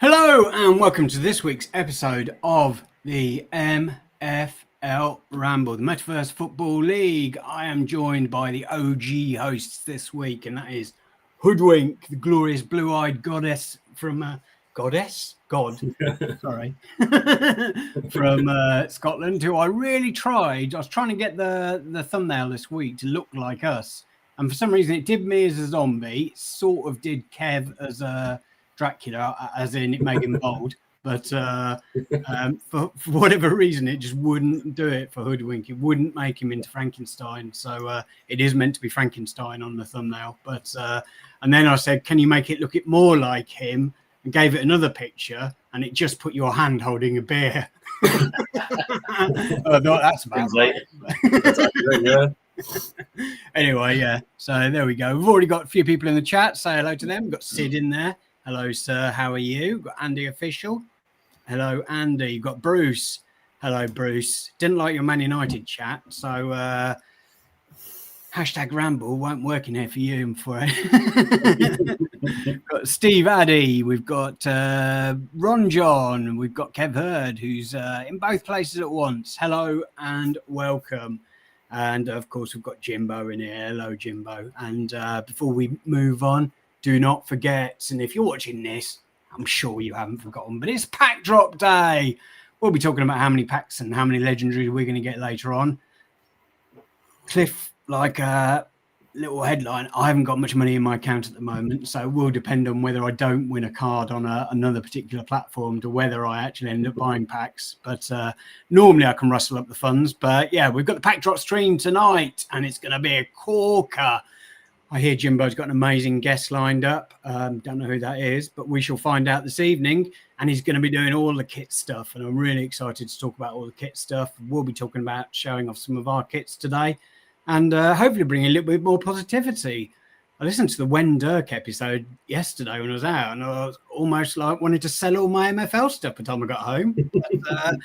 Hello and welcome to this week's episode of the MFL Ramble, the Metaverse Football League. I am joined by the OG hosts this week, and that is Hoodwink, the glorious blue-eyed goddess from God, sorry, from Scotland, who I really tried. I was trying to get the thumbnail this week to look like us, and for some reason it did me as a zombie. It sort of did Kev as a Dracula, as in it made him bold, but for whatever reason it just wouldn't do it for Hoodwink. It wouldn't make him into Frankenstein, so it is meant to be Frankenstein on the thumbnail, but and then I said, can you make it look more like him, and gave it another picture, and it just put your hand holding a beer. I thought that's about right. That's accurate, yeah. Anyway, yeah, so there we go. We've already got a few people in the chat. Say hello to them. We've got Sid in there. Hello, sir. How are you? We've got Andy Official. Hello, Andy. You've got Bruce. Hello, Bruce. Didn't like your Man United chat, so hashtag Ramble won't work in here for you and for it. We've got Steve Addy. We've got Ron John. We've got Kev Hurd, who's in both places at once. Hello and welcome. And of course, we've got Jimbo in here. Hello, Jimbo. And before we move on, do not forget, and if you're watching this, I'm sure you haven't forgotten, but it's pack drop day. We'll be talking about how many packs and how many legendaries we're going to get later on. Cliff, like a little headline, I haven't got much money in my account at the moment, so it will depend on whether I don't win a card on another particular platform to whether I actually end up buying packs. But normally I can rustle up the funds. But yeah, we've got the pack drop stream tonight, and it's going to be a corker. I hear Jimbo's got an amazing guest lined up. Don't know who that is, but we shall find out this evening. And he's going to be doing all the kit stuff. And I'm really excited to talk about all the kit stuff. We'll be talking about showing off some of our kits today and hopefully bring a little bit more positivity. I listened to the Wen Dirk episode yesterday when I was out, and I was almost like wanted to sell all my MFL stuff by the time I got home. But,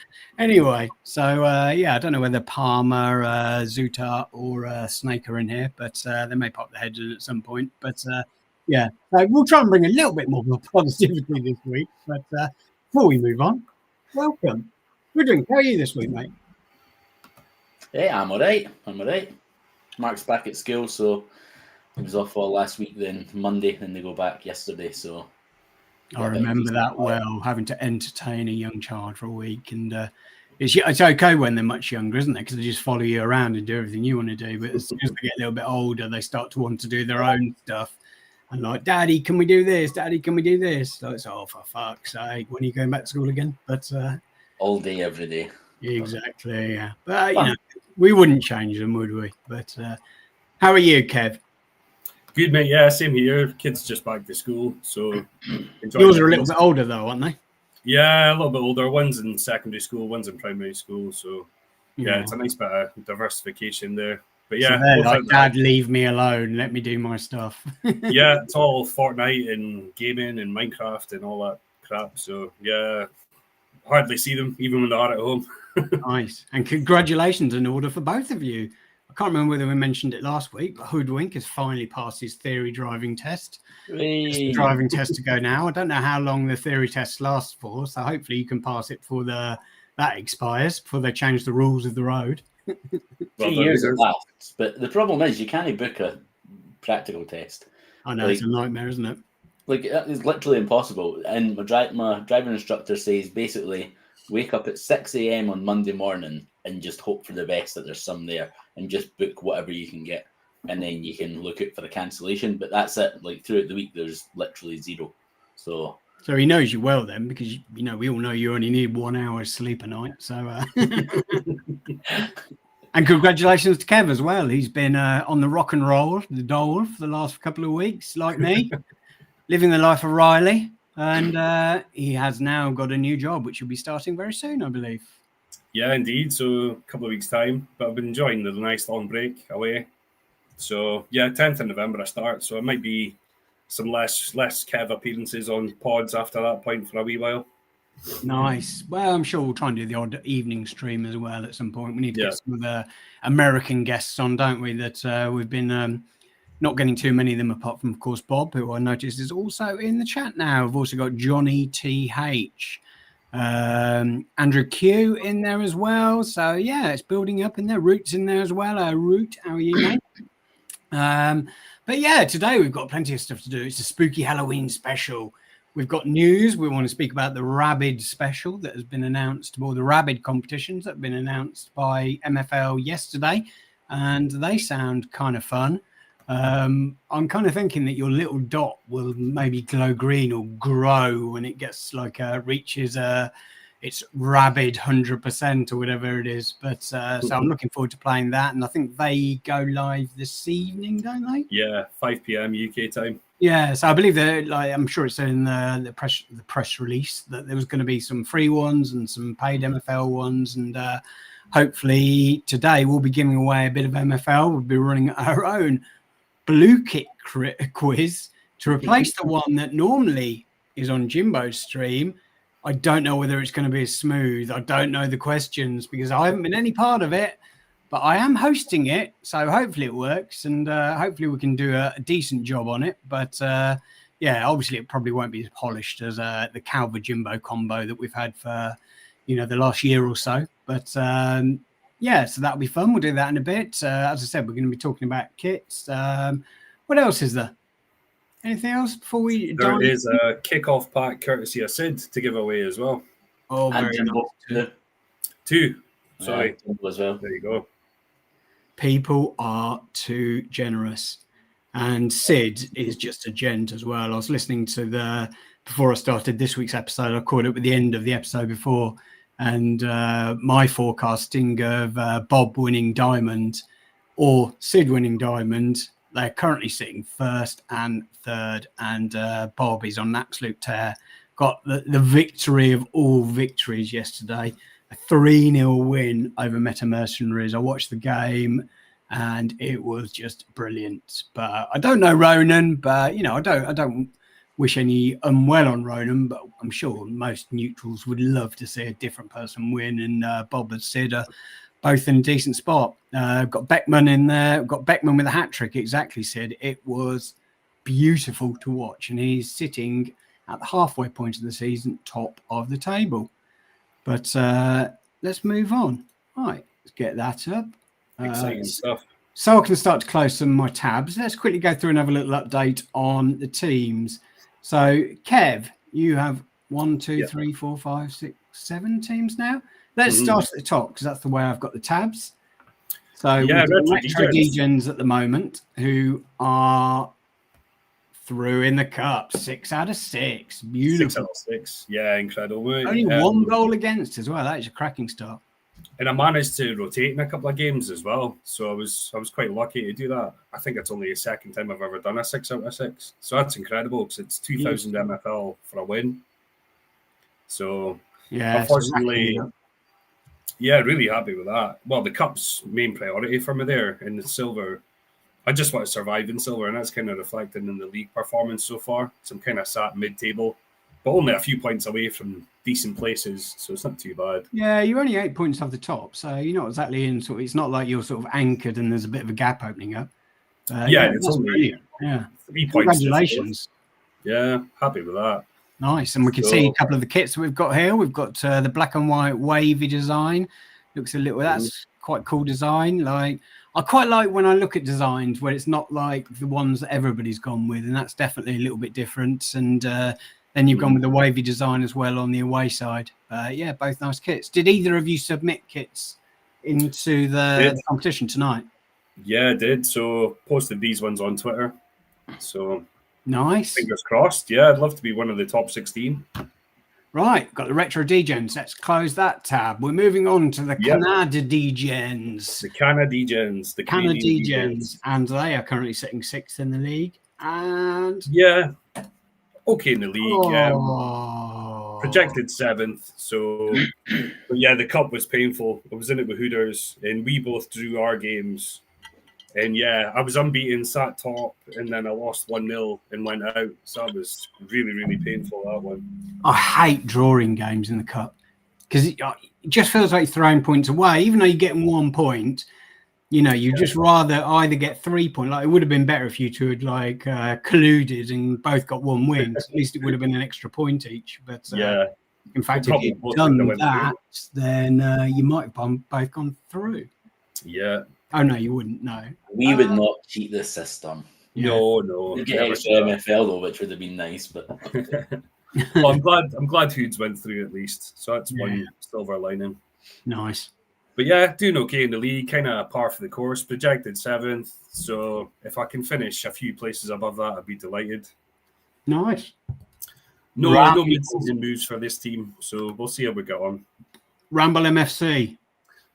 anyway, so yeah, I don't know whether Palmer, Zutar, or Snake are in here, but they may pop their heads in at some point. But yeah, so we'll try and bring a little bit more positivity this week. But before we move on, welcome. How are you this week, mate? Hey, I'm all right. Mark's back at school, so he was off all last week, then Monday, then they go back yesterday. So I remember that well, having to entertain a young child for a week. And it's okay when they're much younger, isn't it? Because they just follow you around and do everything you want to do. But as soon as they get a little bit older, they start to want to do their own stuff. And like, Daddy, can we do this? Daddy, can we do this? So it's, oh, for fuck's sake, when are you going back to school again? But all day, every day. Exactly, yeah. But, you know, we wouldn't change them, would we? But how are you, Kev? Good, mate. Yeah, same here. Kids just back to school, so yours are a little bit older, though, aren't they? Yeah, a little bit older. One's in secondary school, one's in primary school. So yeah, it's a nice bit of diversification there. But yeah, so like, Dad, leave me alone. Let me do my stuff. Yeah, it's all Fortnite and gaming and Minecraft and all that crap. So yeah, hardly see them even when they are at home. Nice. And congratulations in order for both of you. I can't remember whether we mentioned it last week, but Hoodwink has finally passed his theory driving test. It's the driving test to go now. I don't know how long the theory test lasts for, so hopefully you can pass it before that expires, before they change the rules of the road. 3 years it lasts, but the problem is you can't book a practical test. I know, it's a nightmare, isn't it? Like, it's literally impossible. And my driving instructor says basically wake up at 6 a.m. on Monday morning and just hope for the best that there's some there and just book whatever you can get. And then you can look out for the cancellation. But that's it. Like, throughout the week, there's literally zero. So he knows you well then, because, you know, we all know you only need 1 hour sleep a night. So, and congratulations to Kev as well. He's been on the rock and roll, the dole, for the last couple of weeks, like me, living the life of Riley. And he has now got a new job, which will be starting very soon, I believe. Yeah, indeed. So a couple of weeks' time. But I've been enjoying the nice long break away. So yeah, 10th of November I start. So it might be some less Kev appearances on pods after that point for a wee while. Nice. Well, I'm sure we'll try and do the odd evening stream as well at some point. We need to get some of the American guests on, don't we? That we've been Not getting too many of them, apart from, of course, Bob, who I noticed is also in the chat now. I've also got Johnny TH, Andrew Q in there as well. So, yeah, it's building up in there. Root's in there as well. Root, how are you, mate? But, yeah, today we've got plenty of stuff to do. It's a spooky Halloween special. We've got news. We want to speak about the RABID special that has been announced, or the RABID competitions that have been announced by MFL yesterday, and they sound kind of fun. I'm kind of thinking that your little dot will maybe glow green or grow when it gets like reaches its RABID 100% or whatever it is. But so I'm looking forward to playing that, and I think they go live this evening, don't they? Yeah, 5 p.m. UK time. Yeah, so I believe that, like, I'm sure it's in the press release that there was going to be some free ones and some paid MFL ones, and hopefully today we'll be giving away a bit of MFL. We'll be running our own blue kit quiz to replace the one that normally is on Jimbo's stream. I don't know whether it's going to be as smooth. I don't know the questions because I haven't been any part of it, but I am hosting it, so hopefully it works, and hopefully we can do a decent job on it. But yeah, obviously it probably won't be as polished as the Calver Jimbo combo that we've had for the last year or so. But yeah, so that'll be fun. We'll do that in a bit. As I said, we're going to be talking about kits. What else is there? Anything else before we? There is a kickoff pack courtesy of Sid to give away as well. Oh, And very Jimbo, nice. Two. Sorry. Jimbo as well. There you go. People are too generous, and Sid is just a gent as well. I was listening to before I started this week's episode. I caught it at the end of the episode before, and my forecasting of Bob winning diamond or Sid winning diamond. They're currently sitting first and third, and Bob is on an absolute tear. Got the victory of all victories yesterday. A 3-0 win over Meta Mercenaries. I watched the game and it was just brilliant. But I don't know Ronan, but I don't wish any unwell on Ronan, but I'm sure most neutrals would love to see a different person win, and Bob and Sid are both in a decent spot. Got Beckman in there. Got Beckman with a hat trick, exactly, Sid. It was beautiful to watch, and he's sitting at the halfway point of the season, top of the table. But let's move on. All right, let's get that up. Exciting stuff. So I can start to close some of my tabs. Let's quickly go through and have a little update on the teams. So, Kev, you have 1, 2, 3, 4, 5, 6, 7 teams now. Let's start at the top because that's the way I've got the tabs. So, we've got Retro Degens at the moment who are through in the cup. 6 out of 6. Beautiful. 6 out of 6. Yeah, incredible. Only one goal against as well. That is a cracking start. And I managed to rotate in a couple of games as well. So I was quite lucky to do that. I think it's only the second time I've ever done a 6 out of 6. So that's incredible because it's 2,000 MFL for a win. So yeah, unfortunately, really happy with that. Well, the cup's main priority for me there in the silver. I just want to survive in silver, and that's kind of reflected in the league performance so far. So I'm kind of sat mid-table, but only a few points away from decent places, so it's not too bad. Yeah, you're only 8 points off the top, so you're not exactly in sort of, it's not like you're sort of anchored and there's a bit of a gap opening up. It's only brilliant. Yeah, 3 points. Congratulations. Yeah, happy with that. Nice, and we can see a couple of the kits that we've got here. We've got the black and white wavy design. Looks a little. That's quite cool design. Like, I quite like when I look at designs where it's not like the ones that everybody's gone with, and that's definitely a little bit different. And then you've gone with the wavy design as well on the away side. Yeah, both nice kits. Did either of you submit kits into the competition tonight? Yeah, I did. So posted these ones on Twitter. So nice. Fingers crossed. Yeah, I'd love to be one of the top 16. Right, got the Retro Degens. Let's close that tab. We're moving on to the Canada Degens. The Canada Degens. The Canada Degens. And they are currently sitting 6th in the league. And yeah, okay in the league. Projected 7th. So, but yeah, the cup was painful. I was in it with Hooters, and we both drew our games. And yeah, I was unbeaten, sat top, and then I lost 1-0 and went out. So that was really, really painful, that one. I hate drawing games in the cup because it just feels like throwing points away. Even though you're getting 1 point, You know, you just rather either get 3 points. Like, it would have been better if you two had like colluded and both got 1 win. 'Cause at least it would have been an extra point each. But in fact, if probably you'd both done wouldn't have that, went then you might have both gone through. Yeah. Oh no, you wouldn't. No, We would not cheat the system. Yeah. No. We'd get never extra do that. MFL though, which would have been nice. But Well, I'm glad Hoods went through at least. So that's Yeah. one silver lining. nice. But yeah, doing okay in the league, kind of par for the course. Projected 7th. So if I can finish a few places above that, I'd be delighted. Nice. No Ramble. mid-season moves for this team. So we'll see how we get on. Ramble MFC.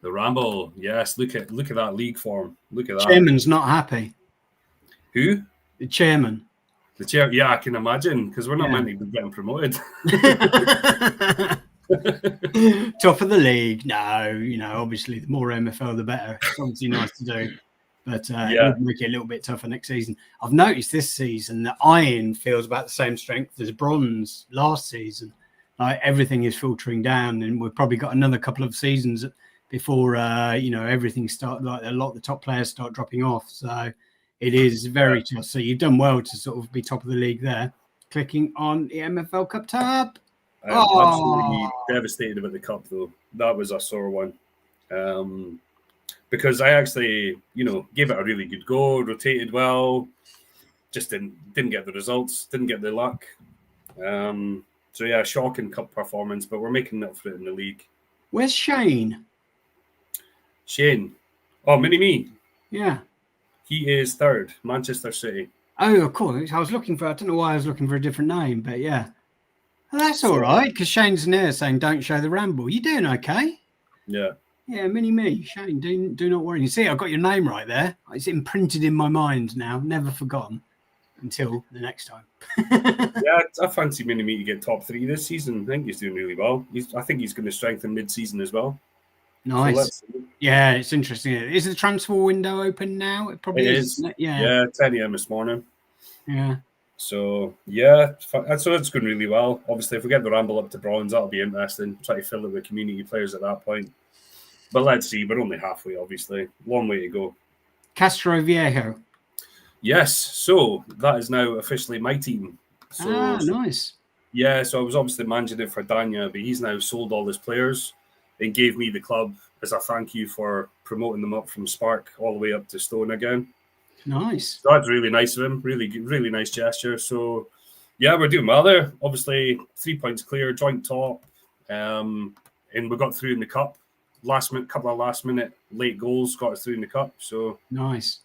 The Ramble, yes. Look at that league form. Look at that. Chairman's not happy. Who? The chairman. The chair. Yeah, I can imagine because we're not Yeah. meant to be getting promoted. Top of the league. No, you know, obviously the more MFL, the better. It's obviously nice to do. But it would make it a little bit tougher next season. I've noticed this season that iron feels about the same strength as bronze last season. Like everything is filtering down, and we've probably got another couple of seasons before everything start. Like a lot of the top players start dropping off. So it is very tough. So you've done well to sort of be top of the league there. Clicking on the MFL Cup tab. I'm absolutely devastated about the cup, though. That was a sore one. Because I actually, gave it a really good go, rotated well, just didn't get the results, didn't get the luck. So yeah, shocking cup performance, but we're making up for it in the league. Where's Shane? Shane. Oh, Mini-Me. Yeah. He is 3rd, Manchester City. Oh, of course. I don't know why I was looking for a different name, but yeah. Well, that's all right, because Shane's near saying, don't show the ramble. You're doing okay. Yeah. Yeah, Mini-Me. Shane, do not worry. You see, I've got your name right there. It's imprinted in my mind now, never forgotten until the next time. Yeah, I fancy Mini-Me to get top 3 this season. I think he's doing really well. I think he's going to strengthen mid-season as well. Nice. So yeah, it's interesting. Is the transfer window open now? It probably is. Isn't it? Yeah, 10 a.m. this morning. Yeah. So, yeah, so it's going really well. Obviously, if we get the Ramble up to bronze, that'll be interesting. Try to fill it with community players at that point. But let's see. We're only halfway, obviously. Long way to go. Castro Viejo. Yes. So, that is now officially my team. So, nice. Yeah, so I was obviously managing it for Danya, but he's now sold all his players and gave me the club as a thank you for promoting them up from Spark all the way up to Stone again. Nice. So that's really nice of him. Really nice gesture. So, yeah, we're doing well there. Obviously, 3 points clear, joint top. And we got through in the cup. Couple of last-minute late goals got us through in the cup. So nice.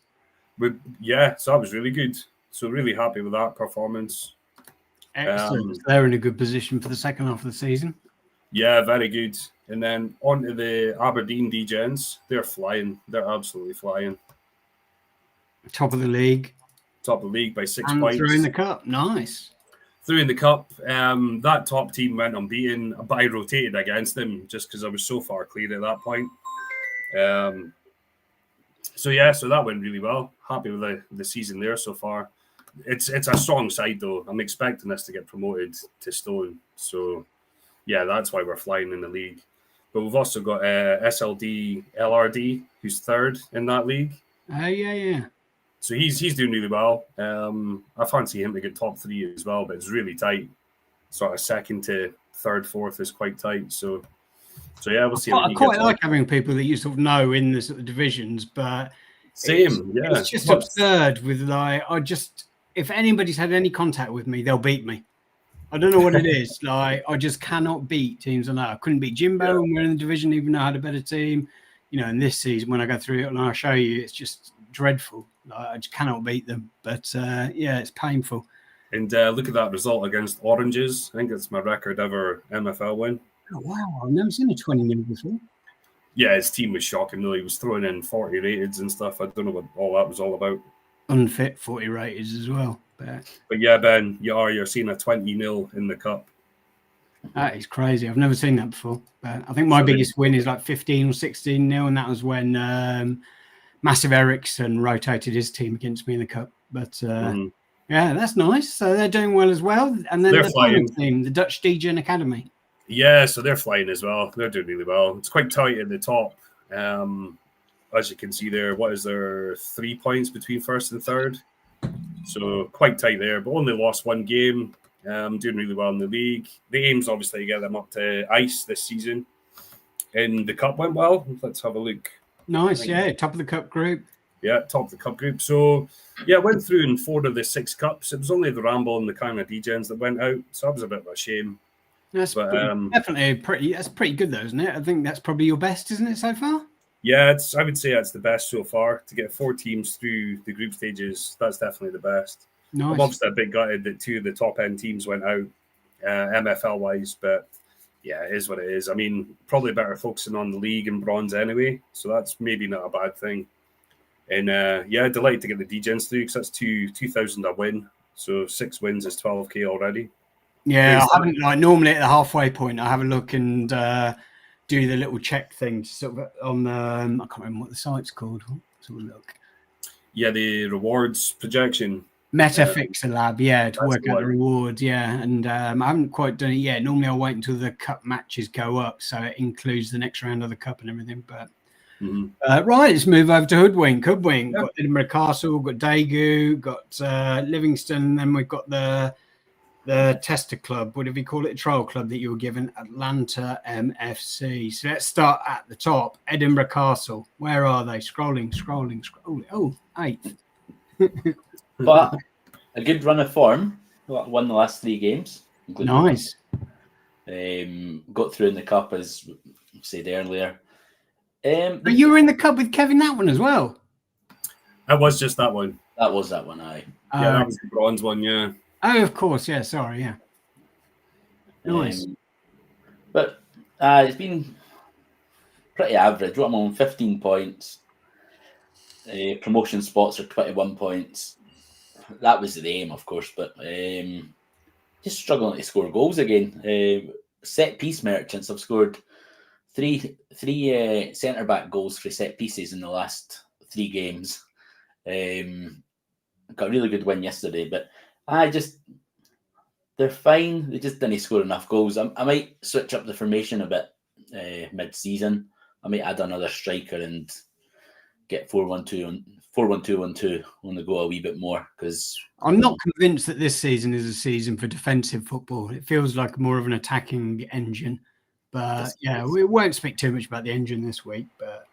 So that was really good. So really happy with that performance. Excellent. They're in a good position for the second half of the season. Yeah, very good. And then on to the Aberdeen D-Gens. They're flying. They're absolutely flying. Top of the league. Top of the league by 6 and points. Through in the cup. Nice. Through in the cup. That top team went unbeaten, but I rotated against them just because I was so far clear at that point. So that went really well. Happy with the season there so far. It's a strong side, though. I'm expecting us to get promoted to Stone. So, yeah, that's why we're flying in the league. But we've also got SLD LRD, who's 3rd in that league. Oh, yeah. So he's doing really well. I fancy him to get top 3 as well, but it's really tight. Sort of 2nd to 3rd, 4th is quite tight. So yeah, we'll see. I quite like having people that you sort of know in the sort of divisions, but it's just absurd with if anybody's had any contact with me, they'll beat me. I don't know what it is. Like, I just cannot beat teams I know. I couldn't beat Jimbo when we're in the division, even though I had a better team. In this season, when I go through it and I'll show you, it's just dreadful. Like, I just cannot beat them. But it's painful. And look at that result against Oranges. I think it's my record ever MFL win. Oh, wow. I've never seen a 20-0 before. Yeah, his team was shocking, though. He was throwing in 40 rated and stuff. I don't know what all that was all about. Unfit 40 rated as well. But yeah, Ben, you're seeing a 20-0 in the cup. That is crazy. I've never seen that before. But I think my biggest win is like 15 or 16-0, and that was when Massive Ericsson rotated his team against me in the cup. But yeah, that's nice. So they're doing well as well. And then the final team, the Dutch DGen Academy. Yeah, so they're flying as well. They're doing really well. It's quite tight at the top. as you can see there, what is there, 3 points between first and third? So quite tight there, but only lost one game. Doing really well in the league. The aim's obviously to get them up to ice this season. And the cup went well. Let's have a look. Nice, yeah. Top of the cup group. Yeah, top of the cup group. So, yeah, went through in 4 of the 6 cups. It was only the Ramble and the kind of DGens that went out. So that was a bit of a shame. That's definitely pretty good though, isn't it? I think that's probably your best, isn't it, so far? Yeah, I would say that's the best so far. To get 4 teams through the group stages, that's definitely the best. Nice. I'm obviously a bit gutted that 2 of the top end teams went out, MFL wise, but yeah, it is what it is. I mean, probably better focusing on the league and bronze anyway, so that's maybe not a bad thing. And yeah, delighted to get the DGens through because that's 2,000 a win, so 6 wins is 12k already. Yeah, I haven't normally at the halfway point. I have a look and do the little check thing, sort of on I can't remember what the site's called. Let's have a look. Yeah, the rewards projection. Metafixer Lab, yeah, to work out the rewards, yeah. And I haven't quite done it yet. Normally I'll wait until the cup matches go up, so it includes the next round of the cup and everything. But right, let's move over to Hoodwink. Hoodwink, got Edinburgh Castle, got Daegu, got Livingston, and then we've got the tester club, whatever you call it, trial club that you were given, Atlanta MFC. So let's start at the top. Edinburgh Castle. Where are they? Scrolling. Oh, 8th. But a good run of form. Won the last 3 games. Nice. Got through in the cup, as said earlier. But you were in the cup with Kevin that one as well. That was just that one. That was that one, aye. Yeah, that was the bronze one, yeah. Oh, of course, yeah. Sorry, yeah. Nice. But it's been pretty average. I'm on 15 points. Promotion spots are 21 points. That was the aim, of course, but just struggling to score goals again. Set piece merchants. I've scored three centre back goals for set pieces in the last 3 games. Got a really good win yesterday, but they're fine. They just didn't score enough goals. I might switch up the formation a bit mid-season. I might add another striker and get 4-1-2 and 4-1-2-1-2 on the go a wee bit more, because I'm not convinced that this season is a season for defensive football. It feels like more of an attacking engine. But yeah, we won't speak too much about the engine this week. But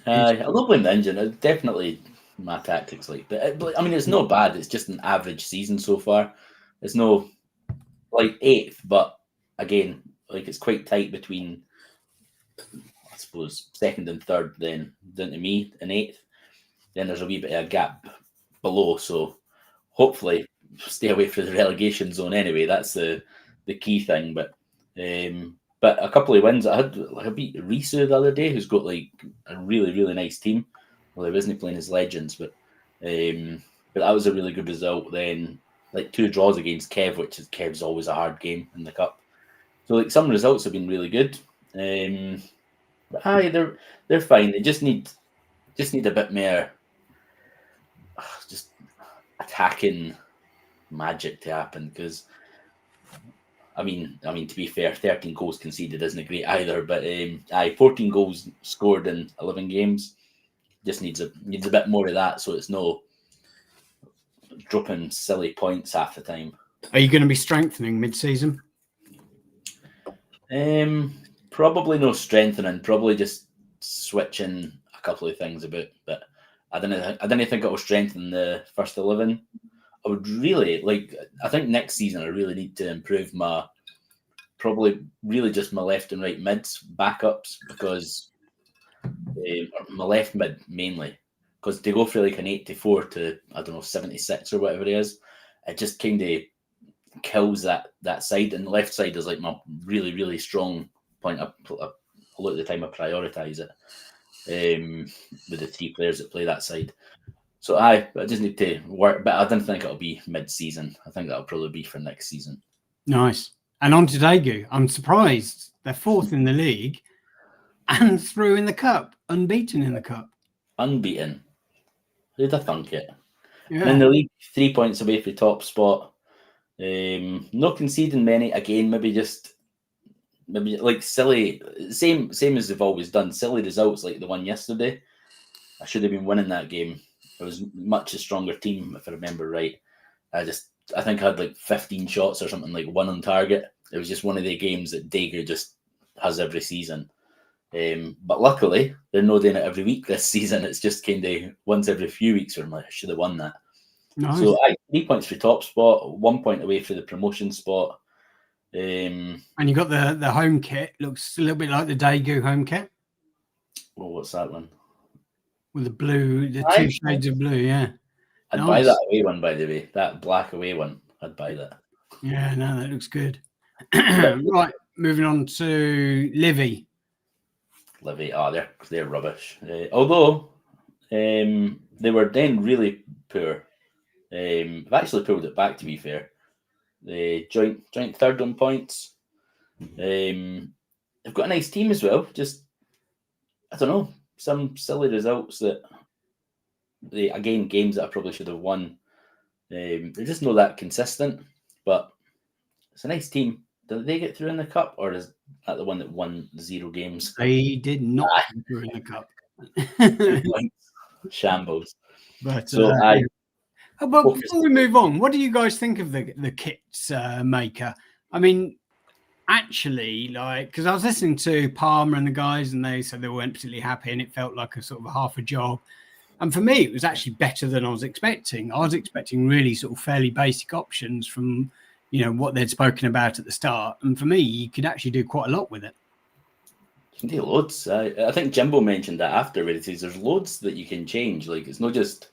I don't blame the engine. It's definitely my tactics, but I mean, it's not bad. It's just an average season so far. It's no 8th, but again, it's quite tight between, I suppose, 2nd and 3rd, then down to me in 8th. Then there's a wee bit of a gap below, so hopefully stay away from the relegation zone anyway. That's the key thing. But a couple of wins. I beat Risu the other day, who's got a really, really nice team. Well, he wasn't playing his legends, but that was a really good result. Then 2 draws against Kev, Kev's always a hard game in the cup. So some results have been really good. But they're fine. They just need a bit more just attacking magic to happen, because I mean, to be fair, 13 goals conceded isn't great either, but 14 goals scored in 11 games. Just needs a bit more of that, so it's no dropping silly points half the time. Are you going to be strengthening mid-season? Probably no strengthening. Probably just switching a couple of things about. But I didn't think it will strengthen the first 11. I would really I think next season I really need to improve probably just my left and right mids backups, because my left mid mainly, because they go for an 84 to 76 or whatever it is. It just kind of kills that side, and the left side is my really, really strong point. A lot of the time I prioritize it with the 3 players that play that side. So I just need to work, but I don't think it'll be mid-season. I think that'll probably be for next season. Nice. And on to Daegu. I'm surprised they're 4th in the league and through in the cup, unbeaten in the cup. Unbeaten. Who'd have thunk it? Yeah. In the league, 3 points away from the top spot. No conceding many. Again, maybe just maybe like silly, same as they've always done. Silly results like the one yesterday. I should have been winning that game. It was much a stronger team, if I remember right. I think I had like 15 shots or something, like one on target. It was just one of the games that Dager just has every season. But luckily, they're not doing it every week this season. It's just kind of once every few weeks where I'm like, I should have won that. Nice. So 3 points for top spot, 1 point away for the promotion spot. And you got the home kit. Looks a little bit like the Daegu home kit. Well, what's that one? With the blue, the two shades of blue, yeah. I'd buy that away one, by the way. That black away one. I'd buy that. Yeah, no, that looks good. Right, moving on to Livy. They're rubbish. Although they were then really poor. I've actually pulled it back, to be fair. They joint third on points. They've got a nice team as well. Just, I don't know, some silly results that games that I probably should have won. They're just not that consistent, but it's a nice team. Did they get through in the cup, or is that the one that won 0 games? They did not get through in the cup. Shambles. But but before we move on, what do you guys think of the kits maker? I mean, actually, like, because I was listening to Palmer and the guys, and they said they weren't particularly happy, and it felt like a sort of half a job. And for me, it was actually better than I was expecting. I was expecting really sort of fairly basic options from, what they'd spoken about at the start. And for me, you could actually do quite a lot with it. You can do loads. I think Jimbo mentioned that after, where it says there's loads that you can change. Like, it's not just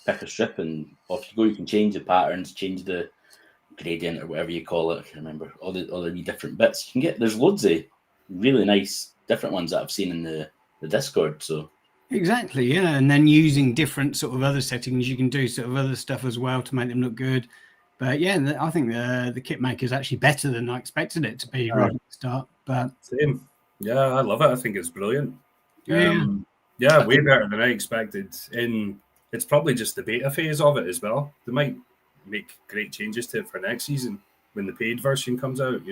pick a strip and off you go. You can change the patterns, change the gradient or whatever you call it. I can't remember all the different bits. You can get. There's loads of really nice different ones that I've seen in the Discord. So exactly, yeah. And then using different sort of other settings, you can do sort of other stuff as well to make them look good. But yeah, I think the kit maker is actually better than I expected it to be right at the start. But same, yeah, I love it. I think it's brilliant. Yeah, way better than I expected. It's probably just the beta phase of it as well. They might make great changes to it for next season when the paid version comes out.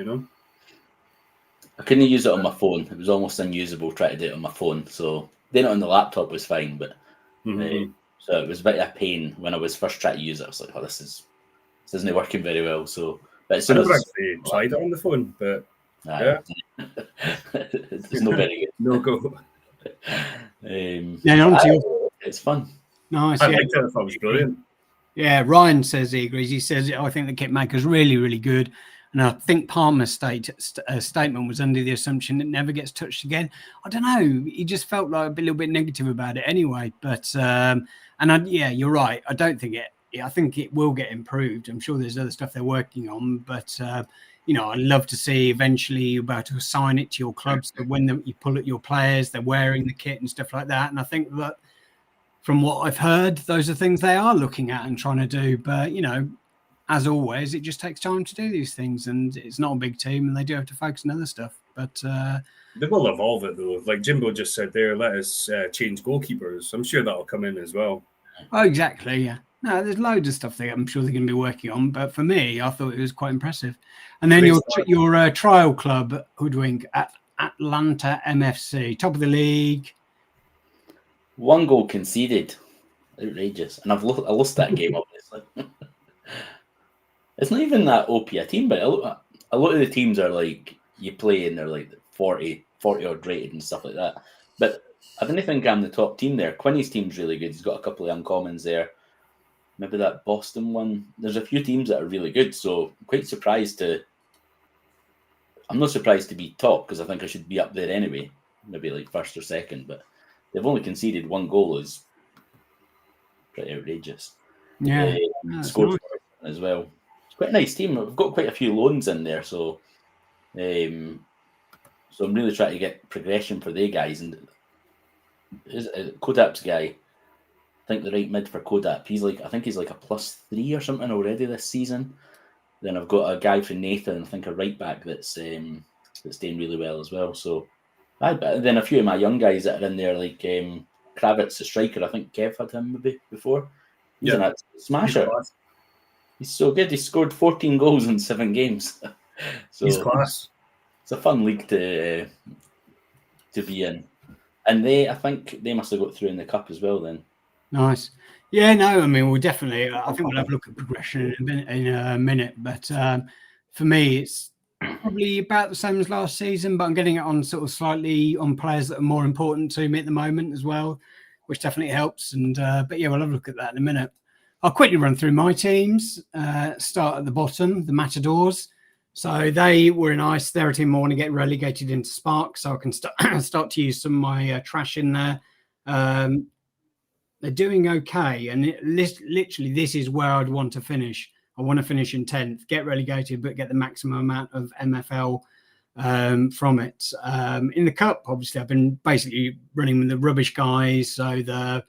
I couldn't use it on my phone. It was almost unusable trying to do it on my phone. So doing it on the laptop was fine, but so it was a bit of a pain when I was first trying to use it. I was like, oh, this isn't working very well. So, but as soon as actually tried it on the phone, but yeah, it's not very good. No go. It's fun. Nice. I liked it. I thought it was brilliant. Yeah, Ryan says he agrees. He says, I think the kit maker's really, really good. And I think Palmer's statement was under the assumption it never gets touched again. I don't know. He just felt like a little bit negative about it anyway. But, you're right. I don't think I think it will get improved. I'm sure there's other stuff they're working on. But, I'd love to see eventually you're about to assign it to your clubs. So when you pull at your players, they're wearing the kit and stuff like that. And I think that from what I've heard, those are things they are looking at and trying to do. But, as always, it just takes time to do these things, and it's not a big team, and they do have to focus on other stuff. But they will evolve it, though. Like Jimbo just said there, let us change goalkeepers. I'm sure that'll come in as well. Oh, exactly, yeah. No, there's loads of stuff that I'm sure they're going to be working on. But for me, I thought it was quite impressive. And then your trial club, Hoodwink, at Atlanta MFC, top of the league. 1 goal conceded. Outrageous. And I lost that game, obviously. It's not even that OP a team, but a lot of the teams are like you play and they're like 40 odd rated and stuff like that. But I don't think I'm the top team there. Quinny's team's really good. He's got a couple of uncommons there. Maybe that Boston one. There's a few teams that are really good, so I'm not surprised to be top because I think I should be up there anyway. Maybe like first or second, but they've only conceded 1 goal is pretty outrageous. Yeah, scored as well. Quite a nice team. We've got quite a few loans in there, so I'm really trying to get progression for the guys. And Kodap's guy, I think the right mid for Kodap, I think he's like a +3 or something already this season. Then I've got a guy for Nathan, I think a right back that's doing really well as well. So then a few of my young guys that are in there, like Kravitz, the striker. I think Kev had him maybe before. He's an absolute smasher. He's so good. He scored 14 goals in 7 games. So he's class. It's a fun league to be in, and I think they must have got through in the cup as well. Then Nice. Yeah, no, I mean, we'll definitely. I think we'll have a look at progression in a minute. But for me, it's probably about the same as last season. But I'm getting it on sort of slightly on players that are more important to me at the moment as well, which definitely helps. And but yeah, we'll have a look at that in a minute. I'll quickly run through my teams. Start at the bottom, the Matadors. So they were in ice. They're a team I want to get relegated into Spark, so I can start to use some of my trash in there. They're doing okay, and literally this is where I'd want to finish. I want to finish in 10th, get relegated, but get the maximum amount of MFL from it. In the cup, obviously, I've been basically running with the rubbish guys, so the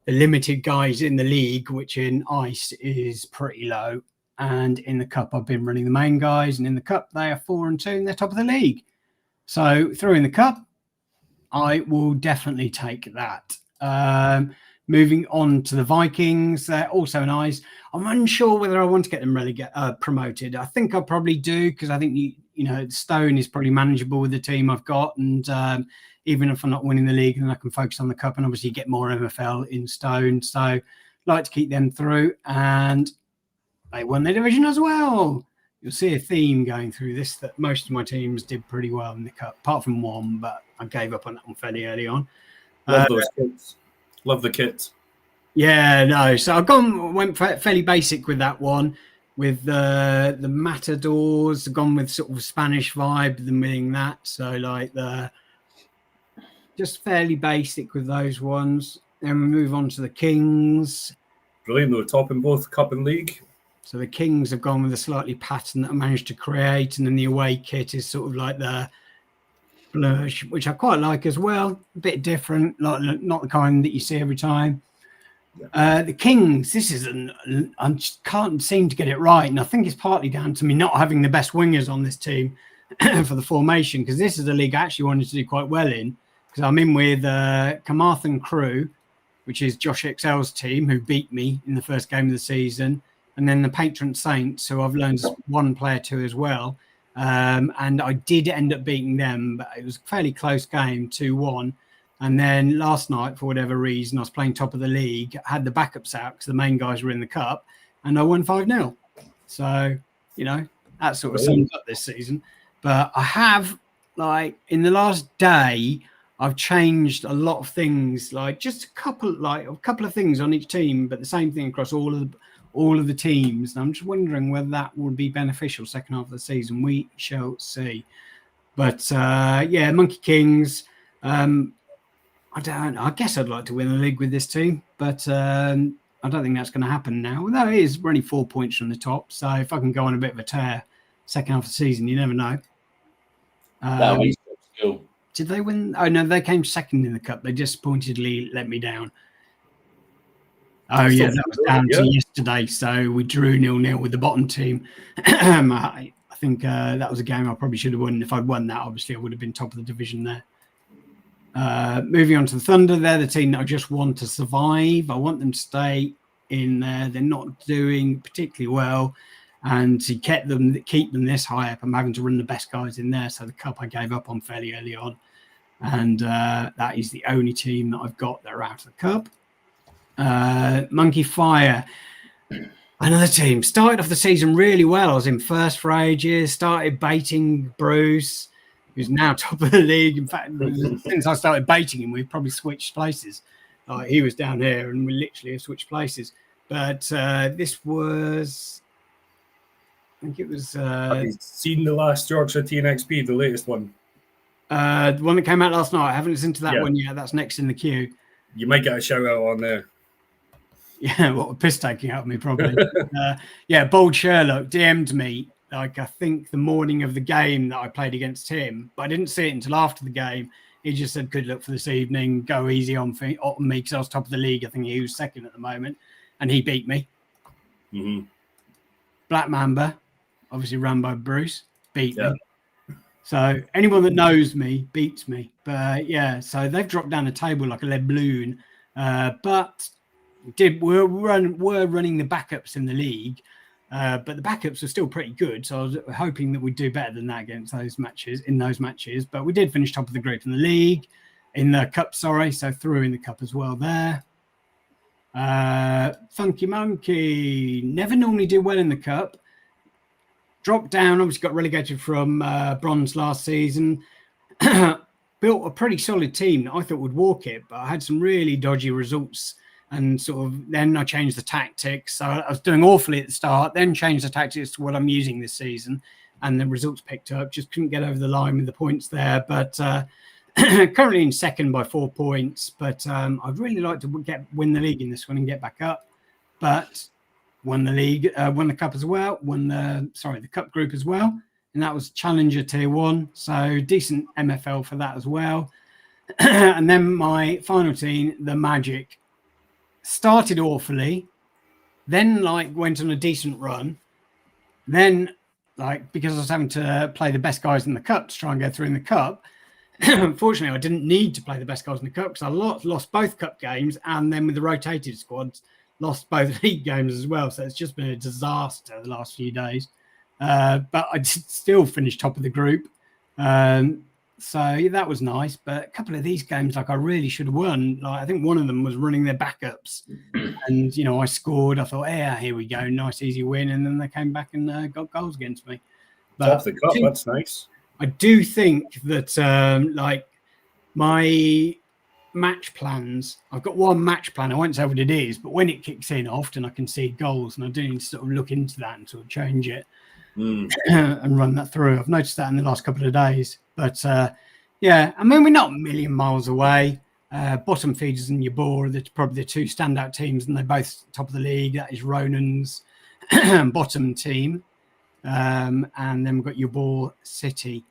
limited guys in the league, which in ice is pretty low. And in the cup, I've been running the main guys, and in the cup, they are 4 and 2, and they're top of the league. So through in the cup, I will definitely take that. Moving on to the Vikings, they're also nice. I'm unsure whether I want to get them promoted. I think I probably do, because I think you know Stone is probably manageable with the team I've got, and even if I'm not winning the league, then I can focus on the cup and obviously get more MFL in Stone. So I'd like to keep them through, and they won their division as well. You'll see a theme going through this that most of my teams did pretty well in the cup, apart from one, but I gave up on that one fairly early on. Love those kits. Love the kits. Yeah, no. So went fairly basic with that one, with the Matadors. Gone with sort of Spanish vibe, them being that. So like just fairly basic with those ones. Then we move on to the Kings. Brilliant. They were top in both cup and league. So the Kings have gone with a slightly pattern that I managed to create, and then the away kit is sort of like the blush, which I quite like as well. A bit different, not the kind that you see every time. The Kings, this is I just can't seem to get it right, and I think it's partly down to me not having the best wingers on this team for the formation, because this is a league I actually wanted to do quite well in, because I'm in with Carmarthen Crew, which is Josh XL's team, who beat me in the first game of the season, and then the Patron Saints, who I've learned one player to as well. And I did end up beating them, but it was a fairly close game, 2-1. And then last night, for whatever reason, I was playing top of the league, I had the backups out because the main guys were in the cup, and I won 5-0. So, you know, that sort of sums up this season. But I have, like, in the last day, I've changed a lot of things, like just a couple of things on each team, but the same thing across all of the teams. And I'm just wondering whether that would be beneficial second half of the season. We shall see. But yeah, Monkey Kings. I don't know. I guess I'd like to win the league with this team, but I don't think that's going to happen now. Although it is, we're only 4 points from the top. So if I can go on a bit of a tear second half of the season, you never know. Did they win? Oh, no, they came second in the cup. They just pointedly let me down. Oh, yeah, that was down to yesterday. So we drew 0-0 with the bottom team. I think that was a game I probably should have won. If I'd won that, obviously, I would have been top of the division there. Moving on to the Thunder, they're the team that I just want to survive. I want them to stay in there. They're not doing particularly well. And to keep them this high up, I'm having to run the best guys in there. So the cup I gave up on fairly early on. And that is the only team that I've got that are out of the cup. Monkey Fire, another team. Started off the season really well. I was in first for ages, started baiting Bruce, who's now top of the league. In fact, since I started baiting him, we've probably switched places. He was down here and we literally have switched places. But this was, I think it was... have you seen the last Yorkshire TNXP, the latest one? The one that came out last night. I haven't listened to that one yet. That's next in the queue. You might get a shout out on there. Yeah, what a piss taking out of me, probably. Yeah, Bold Sherlock DM'd me, like, I think the morning of the game that I played against him, but I didn't see it until after the game. He just said, good luck for this evening, go easy on me, because I was top of the league. I think he was second at the moment, and he beat me. Mm-hmm. Black Mamba, obviously run by Bruce, beat me. So anyone that knows me beats me. But yeah, so they've dropped down the table like a lead balloon. But we're running the backups in the league. But the backups were still pretty good, so I was hoping that we'd do better than that against those matches. But we did finish top of the group in the league, in the cup. Sorry, so through in the cup as well there. Funky Monkey never normally do well in the cup. Dropped down, obviously got relegated from bronze last season. Built a pretty solid team that I thought would walk it, but I had some really dodgy results. And sort of then I changed the tactics. So I was doing awfully at the start, then changed the tactics to what I'm using this season. And the results picked up. Just couldn't get over the line with the points there. But currently in second by 4 points. But I'd really like to win the league in this one and get back up. But won the league, won the cup as well. The cup group as well. And that was Challenger Tier 1. So decent MFL for that as well. And then my final team, the Magic. Started awfully, then went on a decent run. Then because I was having to play the best guys in the cup to try and go through in the cup. Unfortunately, I didn't need to play the best guys in the cup because I lost both cup games, and then with the rotated squads, lost both league games as well. So it's just been a disaster the last few days. But I did still finish top of the group. So that was nice, but a couple of these games, I really should have won. I think one of them was running their backups, and I scored. I thought, yeah, here we go, nice easy win, and then they came back and got goals against me. But top the cup, that's nice. I do think that my match plans, I've got one match plan. I won't say what it is, but when it kicks in, often I concede goals, and I do need to sort of look into that and sort of change it. And run that through. I've noticed that in the last couple of days. But yeah, I mean, we're not a million miles away. Bottom Feeders and Yabor are probably the two standout teams, and they're both top of the league. That is Ronan's bottom team. And then we've got Yabor City,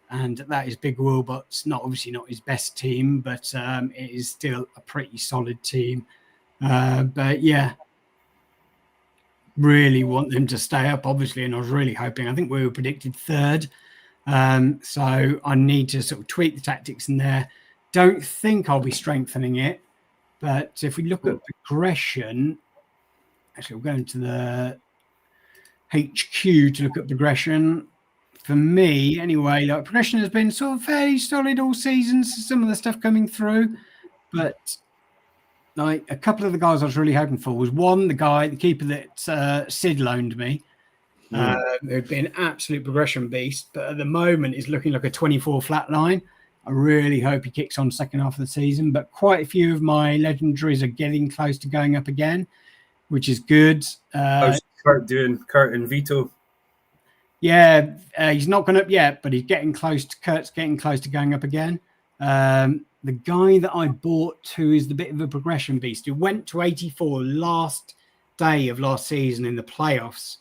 and that is Big Wilbot's obviously not his best team, but it is still a pretty solid team. But yeah, really want them to stay up, obviously, and I was really hoping. I think we were predicted third, so I need to sort of tweak the tactics in there. Don't think I'll be strengthening it, but if we look at progression, actually, we're going to the HQ to look at progression. For me, anyway, progression has been sort of fairly solid all seasons. Some of the stuff coming through, but a couple of the guys I was really hoping for was one, the keeper that Sid loaned me, who'd be an absolute progression beast, but at the moment is looking like a 24 flat line. I really hope he kicks on second half of the season, but quite a few of my legendaries are getting close to going up again, which is good. How's Kurt doing? Kurt and Vito? Yeah, he's not gone up yet, but he's getting close. Kurt's getting close to going up again. The guy that I bought, who is the bit of a progression beast, who went to 84 last day of last season in the playoffs.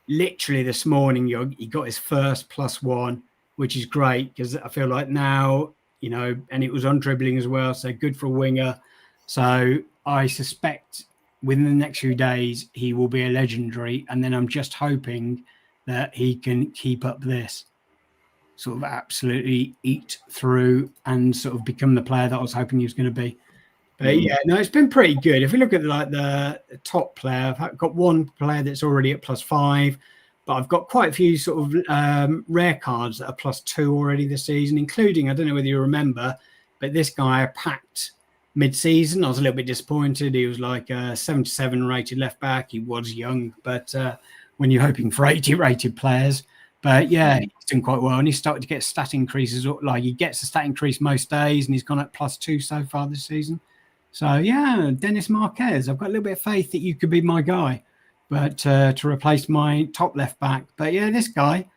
Literally this morning, he got his first +1, which is great because I feel like now, and it was on dribbling as well, so good for a winger. So I suspect within the next few days, he will be a legendary, and then I'm just hoping that he can keep up this. Sort of absolutely eat through and sort of become the player that I was hoping he was going to be. But yeah, no, it's been pretty good. If we look at the top player, I've got one player that's already at +5, but I've got quite a few sort of rare cards that are +2 already this season, including, I don't know whether you remember, but this guy I packed mid-season. I was a little bit disappointed. He was like a 77 rated left back. He was young, but when you're hoping for 80 rated players, but yeah, he's doing quite well, and he's started to get stat increases. He gets a stat increase most days, and he's gone up +2 so far this season. So yeah, Dennis Marquez, I've got a little bit of faith that you could be my guy, but to replace my top left back. But yeah, this guy,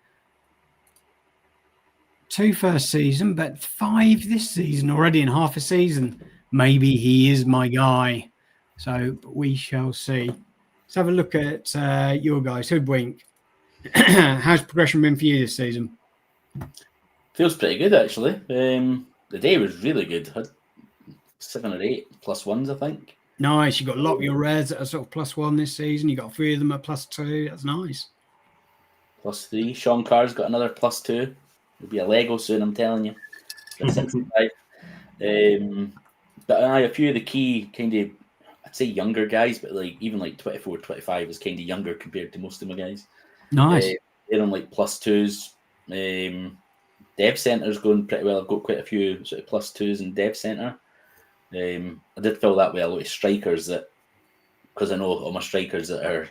2 first season, but 5 this season already in half a season. Maybe he is my guy. So we shall see. Let's have a look at your guys. Hoodwink. How's progression been for you this season? Feels pretty good, actually. The day was really good. Had 7 or 8 +1s, I think. Nice. You got a lot of your rares that are sort of +1 this season. You got a few of them at +2. That's nice. +3. Sean Carr's got another +2. It'll be a Lego soon, I'm telling you. Got 65. But a few of the key kind of I'd say younger guys, but like even like 24, 25 is kind of younger compared to most of my guys. Nice. They're on like +2s. Dev centre's going pretty well. I've got quite a few sort of +2s in dev centre. I did fill that with a lot of strikers that, because I know all my strikers that are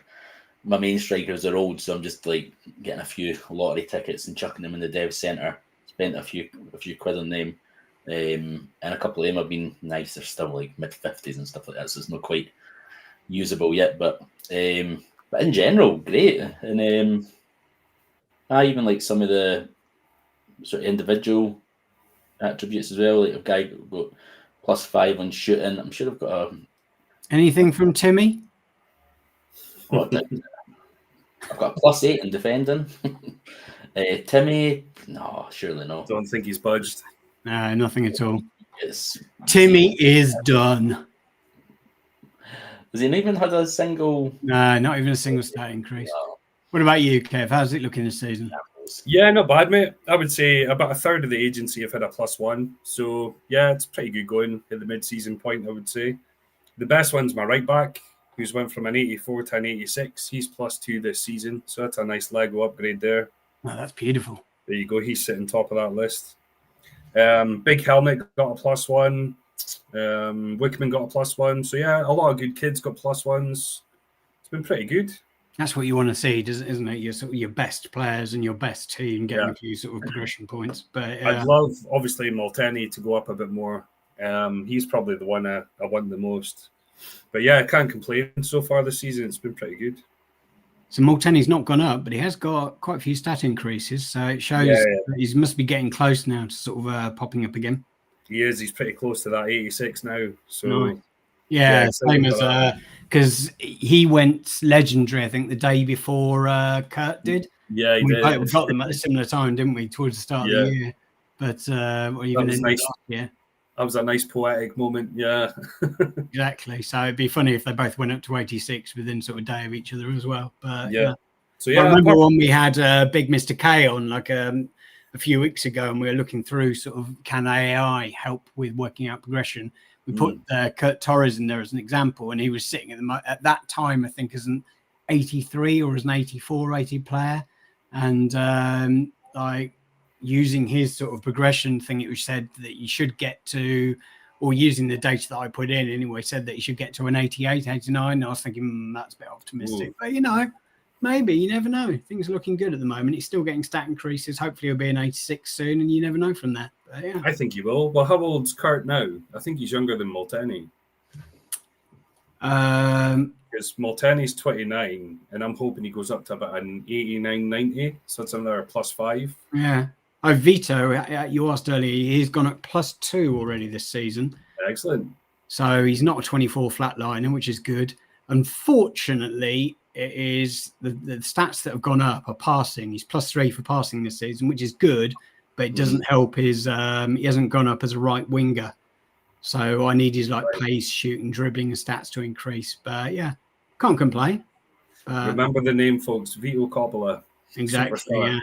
my main strikers are old, so I'm just like getting a few lottery tickets and chucking them in the dev centre. Spent a few quid on them, and a couple of them have been nice. They're still like mid-50s and stuff like that, so it's not quite usable yet. But in general, great. And I even like some of the sort of individual attributes as well. Like a guy got +5 on shooting. I'm sure I've got Anything from Timmy? what? I've got a +8 in defending. Timmy, no, surely not. Don't think he's budged. No, nothing at all. It's, Timmy is done. has he not even had a single? No, not even a single stat increase. No. What about you, Kev? How's it looking this season? Yeah, not bad, mate. I would say about a third of the agency have had a +1. So, yeah, it's pretty good going at the mid-season point, I would say. The best one's my right back, who's went from an 84 to an 86. He's +2 this season. So that's a nice Lego upgrade there. Oh, that's beautiful. There you go. He's sitting top of that list. Big Helmet got a +1. Wickman got a +1. So, yeah, a lot of good kids got +1s. It's been pretty good. That's what you want to see, isn't it? Your sort of your best players and your best team getting a few sort of progression points. But I'd love, obviously, Malteni to go up a bit more. He's probably the one I want the most. But yeah, I can't complain so far this season. It's been pretty good. So Malteni's not gone up, but he has got quite a few stat increases. So it shows that he must be getting close now to sort of popping up again. He is. He's pretty close to that 86 now. So nice. Yeah, same as because he went legendary, I think, the day before Kurt did. Yeah, he did. We got them at a similar time, didn't we, towards the start of the year? But even in nice. Yeah, that was a nice poetic moment. Yeah, exactly. So it'd be funny if they both went up to 86 within sort of a day of each other as well. But yeah. So yeah, I remember when we had Big Mr. K on like a few weeks ago, and we were looking through sort of can AI help with working out progression. We put Kurt Torres in there as an example, and he was sitting at that time, I think, as an 83 or as an 84 rated player, and like using his sort of progression thing, it was said that you should get to, or using the data that I put in anyway, said that you should get to an 88, 89. And I was thinking that's a bit optimistic, but maybe, you never know. Things are looking good at the moment. He's still getting stat increases. Hopefully he'll be an 86 soon, and you never know from that. But, yeah. I think he will. Well, how old's Kurt now? I think he's younger than Malteni. Because Malteni's 29, and I'm hoping he goes up to about an 89, 90. So it's another +5. Yeah. Vito, you asked earlier, he's gone up +2 already this season. Excellent. So he's not a 24 flatliner, which is good. Unfortunately, it is the stats that have gone up are passing. He's +3 for passing this season, which is good, but it doesn't help his he hasn't gone up as a right winger. So I need his like pace, shooting, dribbling and stats to increase. But yeah, can't complain. Remember the name, folks. Vito Coppola. Exactly. Superstar. Yeah.